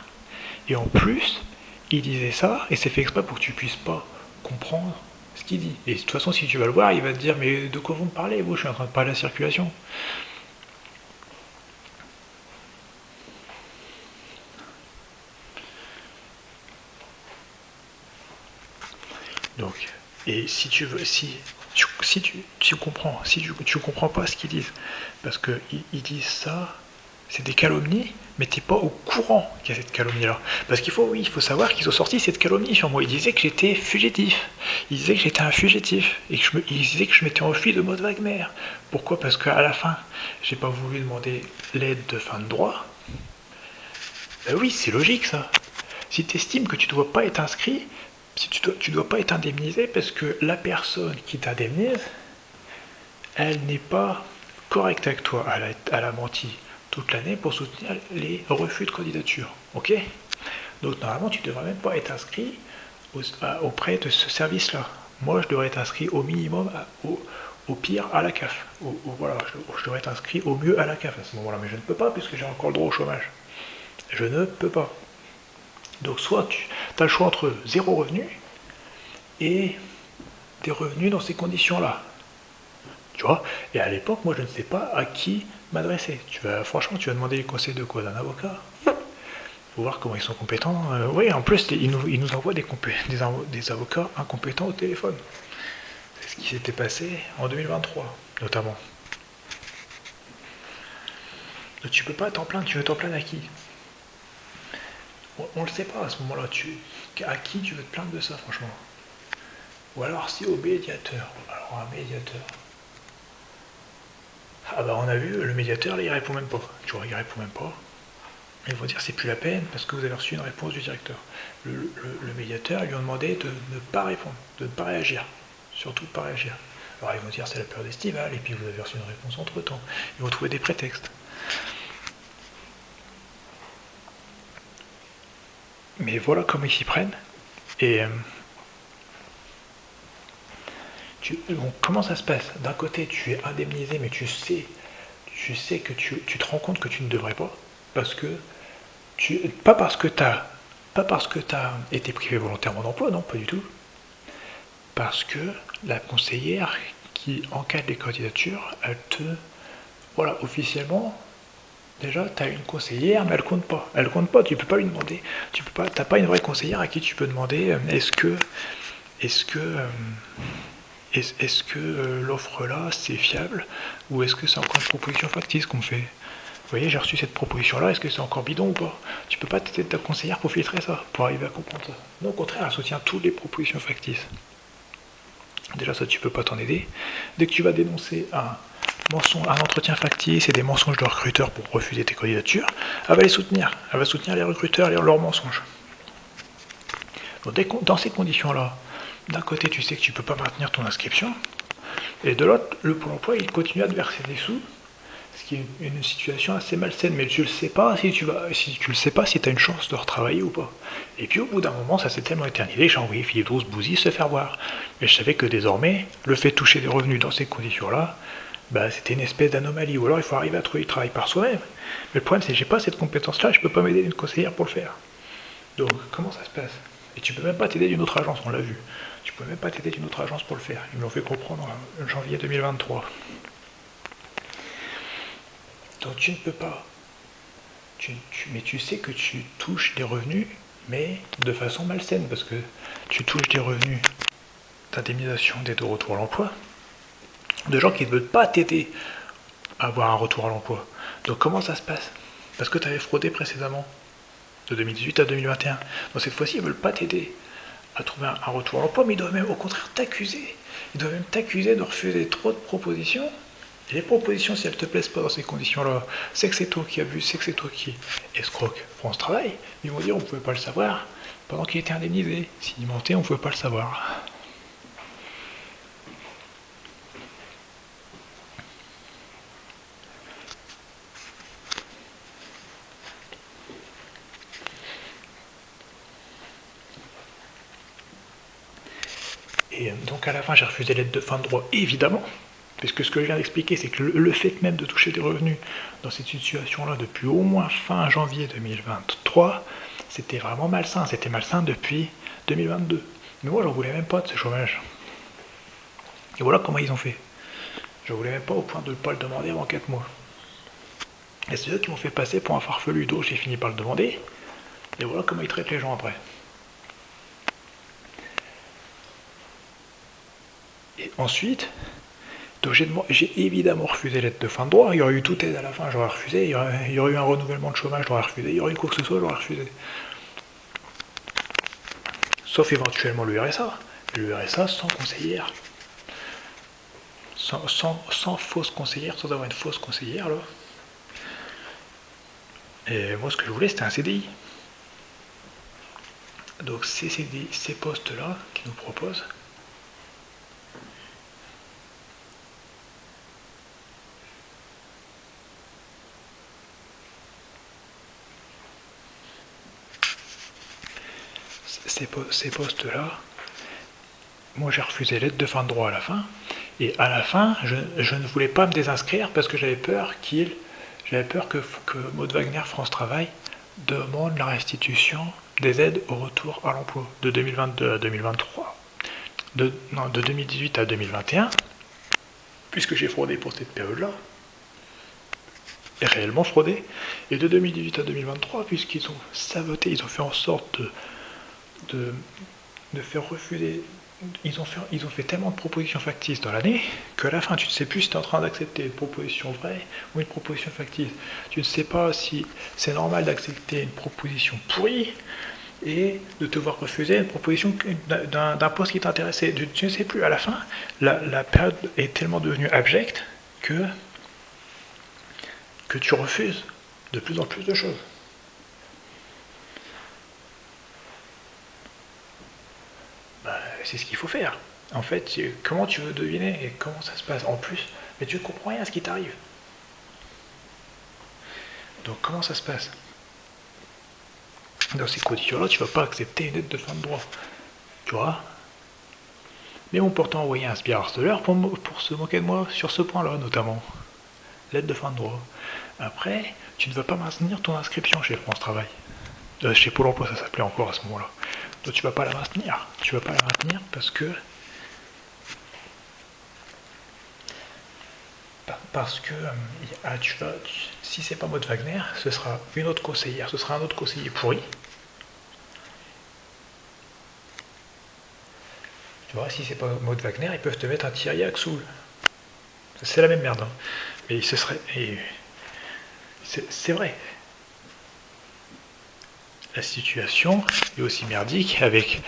Et en plus, il disait ça, et c'est fait exprès pour que tu puisses pas comprendre ce qu'il dit. Et de toute façon, si tu vas le voir, il va te dire, mais de quoi vous me parlez, vous? Je suis en train de parler de la circulation. Donc, et si tu veux, si tu comprends, si tu comprends pas ce qu'ils disent, parce que ils disent ça, c'est des calomnies, mais t'es pas au courant qu'il y a cette calomnie-là. Parce oui, il faut savoir qu'ils ont sorti cette calomnie sur moi. Ils disaient que j'étais fugitif. Ils disaient que j'étais un fugitif. Et ils disaient que je m'étais enfui de Maud Wagner. Pourquoi? Parce qu'à la fin, j'ai pas voulu demander l'aide de fin de droit. Ben oui, c'est logique ça. Si tu estimes que tu ne dois pas être inscrit, si tu dois pas être indemnisé parce que la personne qui t'indemnise, elle n'est pas correcte avec toi. Elle a menti toute l'année pour soutenir les refus de candidature. Ok? Donc normalement, tu ne devrais même pas être inscrit auprès de ce service-là. Moi, je devrais être inscrit au minimum, au pire à la CAF. Voilà, je devrais être inscrit au mieux à la CAF à ce moment-là, mais je ne peux pas puisque j'ai encore le droit au chômage. Je ne peux pas. Donc soit tu as le choix entre zéro revenu et des revenus dans ces conditions-là. Tu vois? Et à l'époque, moi, je ne sais pas à qui m'adresser. Franchement, tu vas demander les conseils de quoi? D'un avocat? Faut voir comment ils sont compétents. Oui, en plus, ils nous envoient des avocats incompétents au téléphone. C'est ce qui s'était passé en 2023, notamment. Donc tu peux pas t'en plaindre. Tu veux t'en plaindre à qui? On le sait pas à ce moment-là. À qui tu veux te plaindre de ça, franchement? Ou alors si au médiateur. Alors un médiateur. Ah bah on a vu, le médiateur là il répond même pas. Tu vois, il répond même pas. Ils vont dire c'est plus la peine parce que vous avez reçu une réponse du directeur. Le médiateur lui a demandé de ne pas répondre, de ne pas réagir. Surtout de ne pas réagir. Alors ils vont dire c'est la période estivale, et puis vous avez reçu une réponse entre temps. Ils vont trouver des prétextes. Mais voilà comment ils s'y prennent. Et bon, comment ça se passe? D'un côté, tu es indemnisé, mais tu sais que tu te rends compte que tu ne devrais pas, parce que pas parce que tu as été privé volontairement d'emploi, non, pas du tout. Parce que la conseillère qui encadre les candidatures, elle te... Voilà, officiellement, déjà, tu as une conseillère, mais elle compte pas. Elle compte pas, tu peux pas lui demander. T'as pas une vraie conseillère à qui tu peux demander est-ce que, l'offre là c'est fiable ou est-ce que c'est encore une proposition factice qu'on fait? Vous voyez, j'ai reçu cette proposition là, est-ce que c'est encore bidon ou pas? Tu peux pas t'aider de ta conseillère pour filtrer ça, pour arriver à comprendre ça. Non, au contraire, elle soutient toutes les propositions factices. Déjà, ça, tu peux pas t'en aider. Dès que tu vas dénoncer un entretien factice et des mensonges de recruteurs pour refuser tes candidatures, elle va les soutenir. Elle va soutenir les recruteurs et leurs mensonges. Donc, dans ces conditions-là, d'un côté, tu sais que tu peux pas maintenir ton inscription, et de l'autre, le Pôle emploi, il continue à te verser des sous, ce qui est une situation assez malsaine, mais tu le sais pas si tu as une chance de retravailler ou pas. Et puis au bout d'un moment, ça s'est tellement éternisé que j'ai envoyé Philippe Drousse-Bouzy se faire voir. Mais je savais que désormais, le fait de toucher des revenus dans ces conditions-là, bah, c'était une espèce d'anomalie, ou alors il faut arriver à trouver du travail par soi-même. Mais le problème, c'est que j'ai pas cette compétence-là, je peux pas m'aider d'une conseillère pour le faire. Donc, comment ça se passe? Et tu peux même pas t'aider d'une autre agence, on l'a vu. Tu peux même pas t'aider d'une autre agence pour le faire. Ils me l'ont fait comprendre en janvier 2023. Donc tu ne peux pas. Mais tu sais que tu touches des revenus, mais de façon malsaine, parce que tu touches des revenus d'indemnisation d'aide au retour à l'emploi, de gens qui ne veulent pas t'aider à avoir un retour à l'emploi. Donc comment ça se passe? Parce que tu avais fraudé précédemment, de 2018 à 2021. Donc cette fois-ci, ils ne veulent pas t'aider à trouver un retour à l'emploi, mais ils doivent même au contraire t'accuser. Ils doivent même t'accuser de refuser trop de propositions. Et les propositions, si elles ne te plaisent pas dans ces conditions-là, c'est que c'est toi qui abuse, c'est que c'est toi qui escroque France Travail. Ils vont dire on ne pouvait pas le savoir pendant qu'il était indemnisé. S'il mentait, on ne pouvait pas le savoir. Et donc à la fin, j'ai refusé l'aide de fin de droit, évidemment. Puisque ce que je viens d'expliquer, c'est que le fait même de toucher des revenus dans cette situation-là depuis au moins fin janvier 2023, c'était vraiment malsain. C'était malsain depuis 2022. Mais moi, j'en voulais même pas de ce chômage. Et voilà comment ils ont fait. Je voulais même pas au point de ne pas le demander avant 4 mois. Et c'est eux qui m'ont fait passer pour un farfelu, donc j'ai fini par le demander. Et voilà comment ils traitent les gens après. Et ensuite, donc j'ai évidemment refusé l'aide de fin de droit. Il y aurait eu toute aide à la fin, j'aurais refusé. Il y aurait eu un renouvellement de chômage, j'aurais refusé. Il y aurait eu quoi que ce soit, j'aurais refusé. Sauf éventuellement le RSA. Le RSA sans conseillère. Sans fausse conseillère, sans avoir une fausse conseillère là. Et moi ce que je voulais c'était un CDI. Donc ces postes-là qu'ils nous proposent, ces postes-là, moi j'ai refusé l'aide de fin de droit à la fin. Et à la fin, je ne voulais pas me désinscrire parce que j'avais peur que Maud Wagner France Travail demande la restitution des aides au retour à l'emploi de 2022 à 2023. De 2018 à 2021, puisque j'ai fraudé pour cette période-là, et réellement fraudé, et de 2018 à 2023, puisqu'ils ont saboté, ils ont fait en sorte de faire refuser. Ils ont fait tellement de propositions factices dans l'année qu'à la fin, tu ne sais plus si tu es en train d'accepter une proposition vraie ou une proposition factice. Tu ne sais pas si c'est normal d'accepter une proposition pourrie et de te voir refuser une proposition d'un poste qui t'intéressait. Tu ne sais plus. À la fin, la période est tellement devenue abjecte que tu refuses de plus en plus de choses. Bah, c'est ce qu'il faut faire. En fait, comment tu veux deviner et comment ça se passe en plus, mais tu ne comprends rien à ce qui t'arrive. Donc comment ça se passe? Dans ces conditions-là, tu vas pas accepter une aide de fin de droit. Tu vois? Mais mon pourtant envoyé un harceleur pour se moquer de moi sur ce point-là, notamment. L'aide de fin de droit. Après, tu ne vas pas maintenir ton inscription chez France Travail. Chez Pôle emploi, ça s'appelait encore à ce moment-là. Donc tu vas pas la maintenir. Tu vas pas la maintenir parce que si c'est pas Maud Wagner, ce sera une autre conseillère, ce sera un autre conseiller pourri. Tu vois, si c'est pas Maud Wagner, ils peuvent te mettre un Thierry Axoul. C'est la même merde. Hein. Mais ce serait. C'est vrai. La situation est aussi merdique avec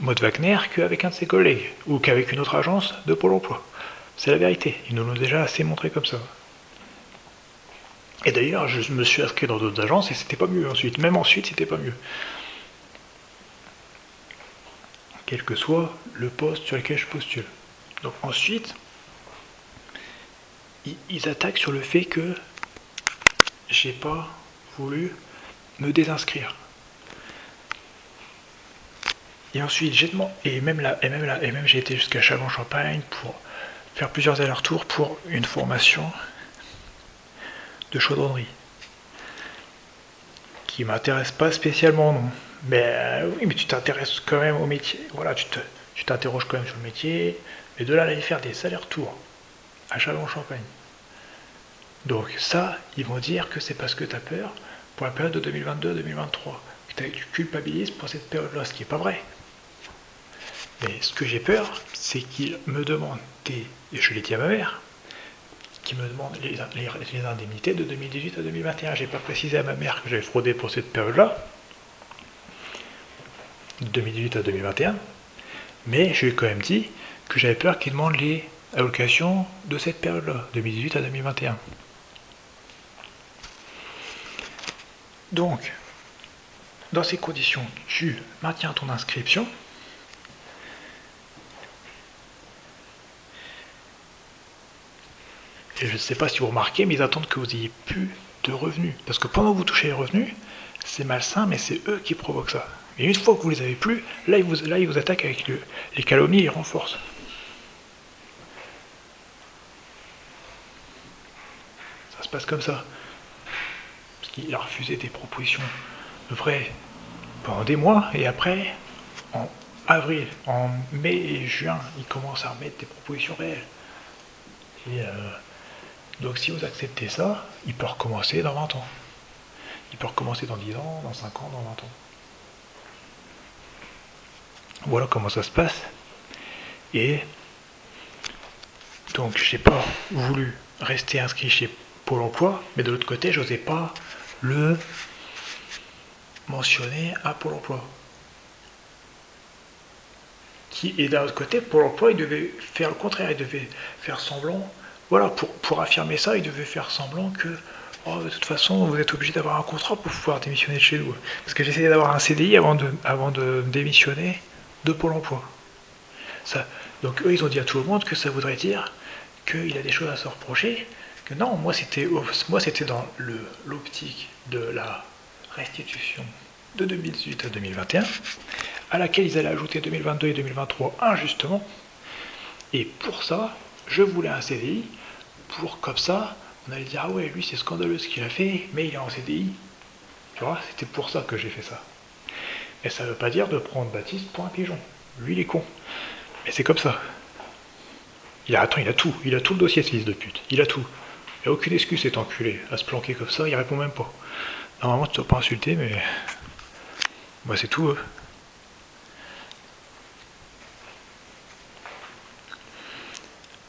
Maud Wagner qu'avec un de ses collègues, ou qu'avec une autre agence de Pôle emploi. C'est la vérité, ils nous l'ont déjà assez montré comme ça. Et d'ailleurs, je me suis inscrit dans d'autres agences et c'était pas mieux ensuite. Même ensuite, c'était pas mieux. Quel que soit le poste sur lequel je postule. Donc ensuite, ils attaquent sur le fait que j'ai pas voulu me désinscrire. Et ensuite, et même j'ai été jusqu'à Châlons-Champagne pour faire plusieurs allers-retours pour une formation de chaudronnerie qui m'intéresse pas spécialement, non. Mais oui, mais tu t'intéresses quand même au métier. Voilà, tu t'interroges quand même sur le métier. Mais de là à aller faire des allers-retours à Châlons-Champagne. Donc ça, ils vont dire que c'est parce que tu as peur pour la période de 2022-2023. Que tu culpabilises pour cette période-là, ce qui n'est pas vrai. Mais ce que j'ai peur, c'est qu'ils me demandent et je l'ai dit à ma mère, qu'ils me demandent les indemnités de 2018 à 2021. J'ai pas précisé à ma mère que j'avais fraudé pour cette période-là, de 2018 à 2021, mais je lui ai quand même dit que j'avais peur qu'ils demandent les allocations de cette période-là, 2018 à 2021. Donc, dans ces conditions, tu maintiens ton inscription. Et je ne sais pas si vous remarquez, mais ils attendent que vous ayez plus de revenus. Parce que pendant que vous touchez les revenus, c'est malsain, mais c'est eux qui provoquent ça. Et une fois que vous les avez plus, là ils vous attaquent avec les calomnies et les renforcent. Ça se passe comme ça. Parce qu'il a refusé des propositions vraies pendant des mois, et après, en avril, en mai et juin, il commence à remettre des propositions réelles. Et donc si vous acceptez ça, il peut recommencer dans 20 ans. Il peut recommencer dans 10 ans, dans 5 ans, dans 20 ans. Voilà comment ça se passe. Et donc j'ai pas voulu rester inscrit chez Pôle emploi, mais de l'autre côté, j'osais pas le mentionner à Pôle emploi. Et d'un autre côté, Pôle emploi, il devait faire le contraire, il devait faire semblant, voilà, pour affirmer ça, il devait faire semblant que de toute façon, vous êtes obligé d'avoir un contrat pour pouvoir démissionner de chez nous. Parce que j'essayais d'avoir un CDI avant de démissionner de Pôle emploi. Ça, donc eux, ils ont dit à tout le monde que ça voudrait dire qu'il a des choses à se reprocher, que non, moi c'était dans l'optique de la restitution de 2018 à 2021, à laquelle ils allaient ajouter 2022 et 2023 injustement, et pour ça, je voulais un CDI, pour comme ça, on allait dire ah ouais, lui c'est scandaleux ce qu'il a fait, mais il est en CDI. Tu vois, c'était pour ça que j'ai fait ça. Et ça veut pas dire de prendre Baptiste pour un pigeon. Lui il est con. Mais c'est comme ça. Il a tout. Il a tout le dossier, ce fils de pute. Il a tout. Il n'y a aucune excuse, cet enculé. À se planquer comme ça, il répond même pas. Normalement, tu ne dois pas insulter, mais. Moi, c'est tout.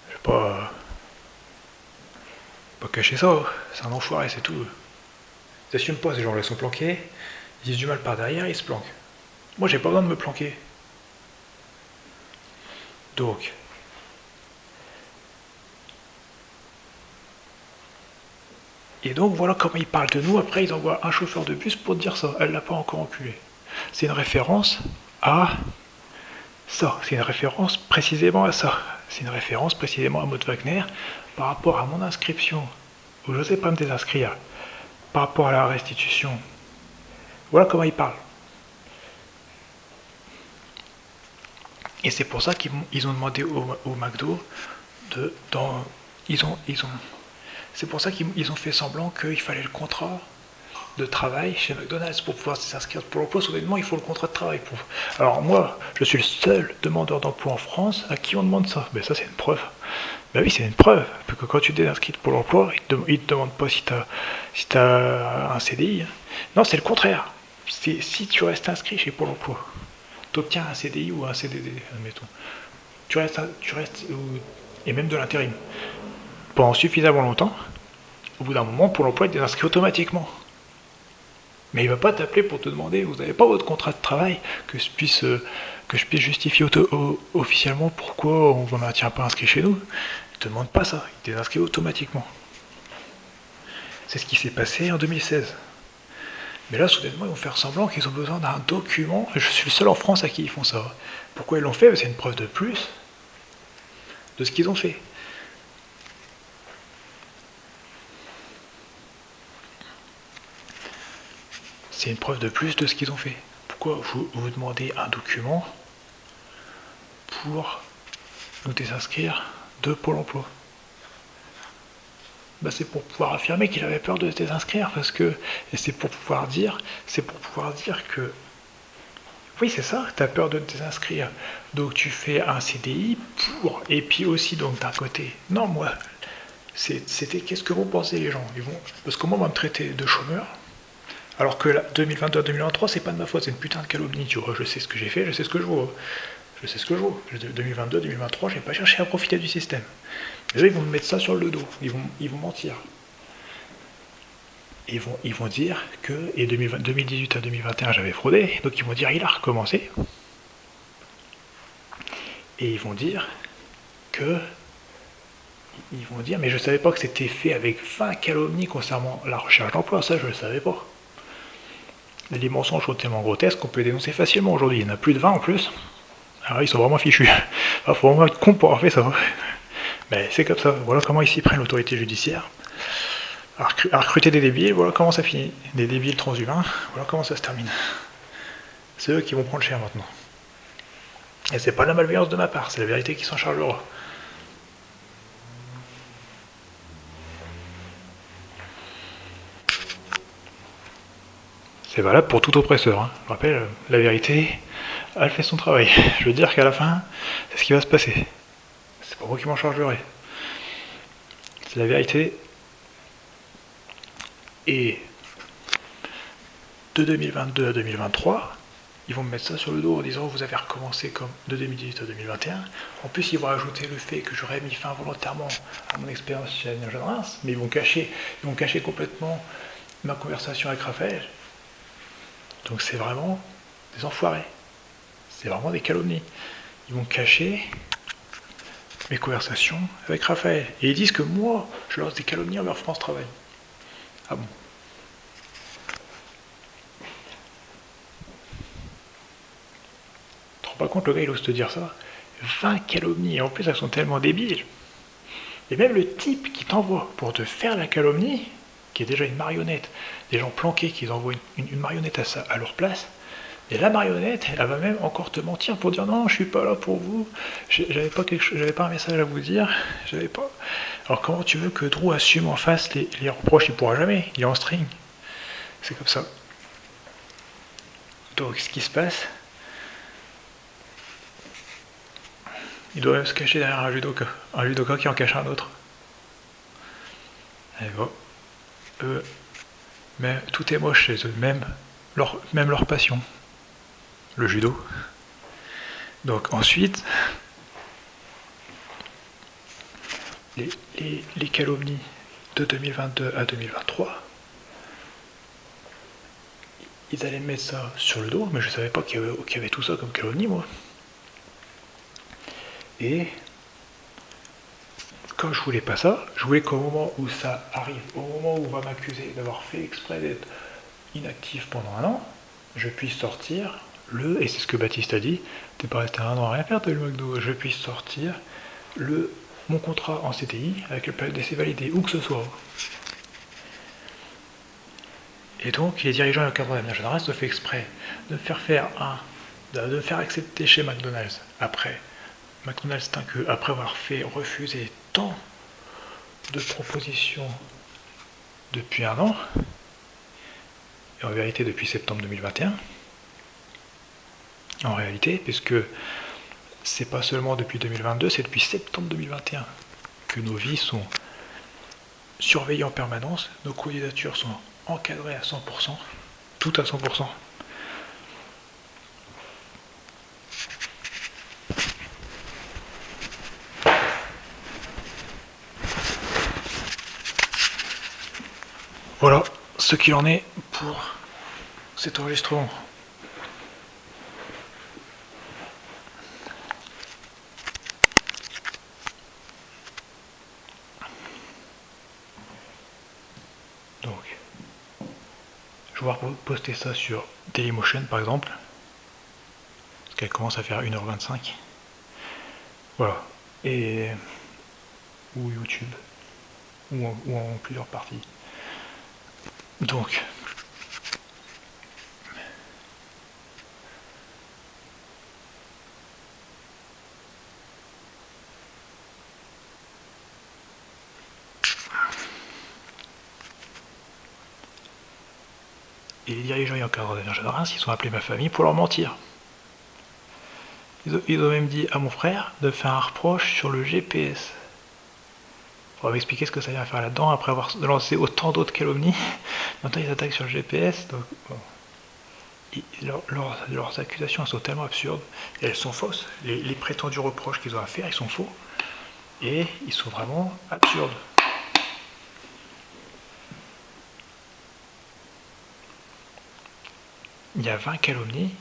Je vais pas cacher ça. C'est un enfoiré, c'est tout. Ils n'assument pas, ces gens-là. Ils sont planqués. Ils disent du mal par derrière, ils se planquent. Moi, j'ai pas besoin de me planquer. Donc. Et donc, voilà comment ils parlent de nous. Après, ils envoient un chauffeur de bus pour te dire ça. Elle l'a pas encore enculé. C'est une référence à Ça, c'est une référence précisément à ça. C'est une référence précisément à Maud Wagner par rapport à mon inscription, où je n'osais pas me désinscrire, par rapport à la restitution. Voilà comment il parle. Et c'est pour ça qu'ils ont demandé au McDo c'est pour ça qu'ils ont fait semblant qu'il fallait le contrat de travail chez McDonald's pour pouvoir s'inscrire pour l'emploi. Soudainement, il faut le contrat de travail. Alors moi, je suis le seul demandeur d'emploi en France à qui on demande ça. Mais ça, c'est une preuve. Ben oui, c'est une preuve. Parce que quand tu t'es inscrit pour l'emploi, ils te demandent pas si tu as un CDI. Non, c'est le contraire. Si tu restes inscrit chez Pôle emploi, tu obtiens un CDI ou un CDD, admettons. Tu restes et même de l'intérim. Pendant suffisamment longtemps, au bout d'un moment, Pôle emploi te désinscrit automatiquement. Mais il ne va pas t'appeler pour te demander, vous n'avez pas votre contrat de travail, que je puisse justifier officiellement pourquoi on ne vous maintient pas inscrit chez nous. Il ne te demande pas ça, il te désinscrit automatiquement. C'est ce qui s'est passé en 2016. Mais là, soudainement, ils vont faire semblant qu'ils ont besoin d'un document. Je suis le seul en France à qui ils font ça. Pourquoi ils l'ont fait? C'est une preuve de plus de ce qu'ils ont fait. C'est une preuve de plus de ce qu'ils ont fait. Pourquoi vous demandez un document pour nous désinscrire de Pôle emploi? Bah, c'est pour pouvoir affirmer qu'il avait peur de se désinscrire, et c'est pour pouvoir dire que oui, c'est ça, tu as peur de te désinscrire. Donc tu fais un CDI et puis aussi donc d'un côté. Non, moi, c'était qu'est-ce que vous pensez les gens? Parce que moi on va me traiter de chômeur. Alors que 2022 à 2023, c'est pas de ma faute, c'est une putain de calomnie, tu vois. Je sais ce que j'ai fait, je sais ce que je vaux. Je sais ce que je vaux. 2022, 2023, j'ai pas cherché à profiter du système. Mais là, ils vont me mettre ça sur le dos. Ils vont mentir. Ils vont dire que, et 2018 à 2021, j'avais fraudé, donc ils vont dire il a recommencé. Et ils vont dire mais je savais pas que c'était fait avec 20 calomnies concernant la recherche d'emploi, ça je le savais pas. Les mensonges sont tellement grotesques qu'on peut les dénoncer facilement aujourd'hui. Il y en a plus de 20 en plus. Alors ils sont vraiment fichus. Il faut vraiment être con pour avoir fait ça. Mais c'est comme ça. Voilà comment ils s'y prennent l'autorité judiciaire. À recruter des débiles, voilà comment ça finit. Des débiles transhumains, voilà comment ça se termine. C'est eux qui vont prendre cher maintenant. Et c'est pas de la malveillance de ma part, c'est la vérité qui s'en chargera. C'est valable pour tout oppresseur. Hein. Je rappelle, la vérité, elle fait son travail. Je veux dire qu'à la fin, c'est ce qui va se passer. C'est pas moi qui m'en chargerai. C'est la vérité. Et de 2022 à 2023, ils vont me mettre ça sur le dos en disant vous avez recommencé comme de 2018 à 2021. En plus, ils vont ajouter le fait que j'aurais mis fin volontairement à mon expérience chez Daniel Jean Reims, mais ils vont cacher complètement ma conversation avec Raphaël. Donc c'est vraiment des enfoirés. C'est vraiment des calomnies. Ils vont cacher mes conversations avec Raphaël. Et ils disent que moi, je lance des calomnies envers France Travail. Ah bon? Tu te rends pas compte, le gars, il ose te dire ça? 20 calomnies, et en plus, elles sont tellement débiles. Et même le type qui t'envoie pour te faire la calomnie, qui est déjà une marionnette, des gens planqués qui envoient une marionnette à leur place, et la marionnette, elle va même encore te mentir pour dire non, je suis pas là pour vous, j'avais pas un message à vous dire, j'avais pas. Alors comment tu veux que Drew assume en face les reproches? Il pourra jamais, il est en string. C'est comme ça. Donc ce qui se passe, il doit même se cacher derrière un judoka qui en cache un autre. Et bon, mais tout est moche chez eux, même leur passion, le judo. Donc ensuite, les calomnies de 2022 à 2023, ils allaient me mettre ça sur le dos, mais je savais pas qu'il y avait tout ça comme calomnie, moi. Et comme je voulais pas ça, je voulais qu'au moment où ça arrive, au moment où on va m'accuser d'avoir fait exprès d'être inactif pendant un an, je puisse sortir et c'est ce que Baptiste a dit, t'es pas resté un an à rien faire, t'as eu le McDo, je puisse sortir mon contrat en CDI avec le période d'essai validé, où que ce soit. Et donc, les dirigeants et le cadre d'avenir général se fait exprès de me faire accepter chez McDonald's après après avoir fait refuser tant de propositions depuis un an, et en vérité depuis septembre 2021, en réalité, puisque c'est pas seulement depuis 2022, c'est depuis septembre 2021 que nos vies sont surveillées en permanence, nos candidatures sont encadrées à 100%, tout à 100%. Voilà ce qu'il en est pour cet enregistrement. Donc, je vais pouvoir poster ça sur Dailymotion par exemple, parce qu'elle commence à faire 1h25. Voilà. Ou YouTube, ou en plusieurs parties. Donc, et les dirigeants et encadreurs d'avenir général, ils ont appelé ma famille pour leur mentir. Ils ont même dit à mon frère de faire un reproche sur le GPS. Pour m'expliquer ce que ça vient faire là-dedans, après avoir lancé autant d'autres calomnies. Maintenant ils attaquent sur le GPS, donc bon. Leurs accusations sont tellement absurdes, et elles sont fausses. Les prétendus reproches qu'ils ont à faire, ils sont faux. Et ils sont vraiment absurdes. Il y a 20 calomnies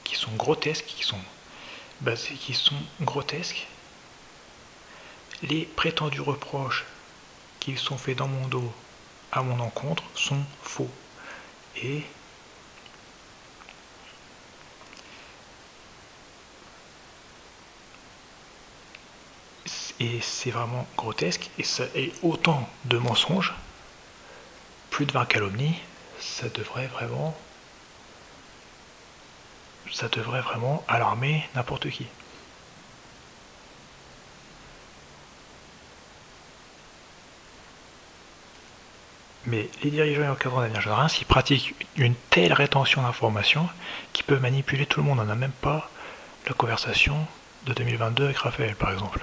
qui sont grotesques, qui sont grotesques. Les prétendus reproches qui sont faits dans mon dos à mon encontre sont faux. Et c'est vraiment grotesque. Et ça est autant de mensonges, plus de 20 calomnies, ça devrait vraiment alarmer n'importe qui. Mais les dirigeants et encadrants d'avenir général, s'ils pratiquent une telle rétention d'informations qu'ils peuvent manipuler tout le monde. On n'a même pas la conversation de 2022 avec Raphaël, par exemple.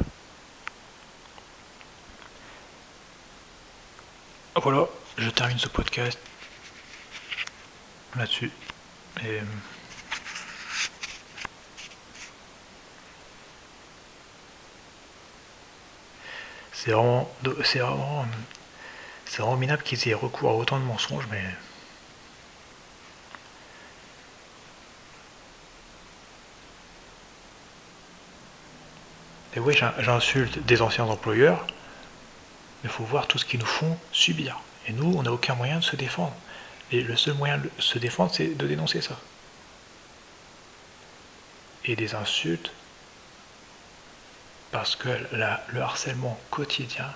Voilà, je termine ce podcast là-dessus. Et c'est vraiment minable qu'ils aient recours à autant de mensonges, mais et oui, j'insulte des anciens employeurs, mais il faut voir tout ce qu'ils nous font subir. Et nous, on n'a aucun moyen de se défendre. Et le seul moyen de se défendre, c'est de dénoncer ça. Et des insultes, parce que le harcèlement quotidien,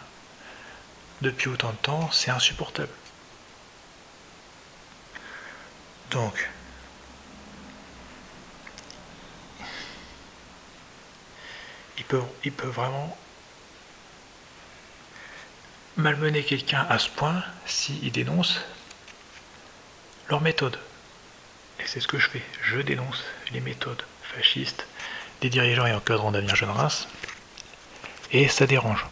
depuis autant de temps, c'est insupportable. Donc, il peut vraiment malmener quelqu'un à ce point s'il dénonce leur méthode. Et c'est ce que je fais. Je dénonce les méthodes fascistes des dirigeants et encadrants d'avenir jeune race. Et ça dérange.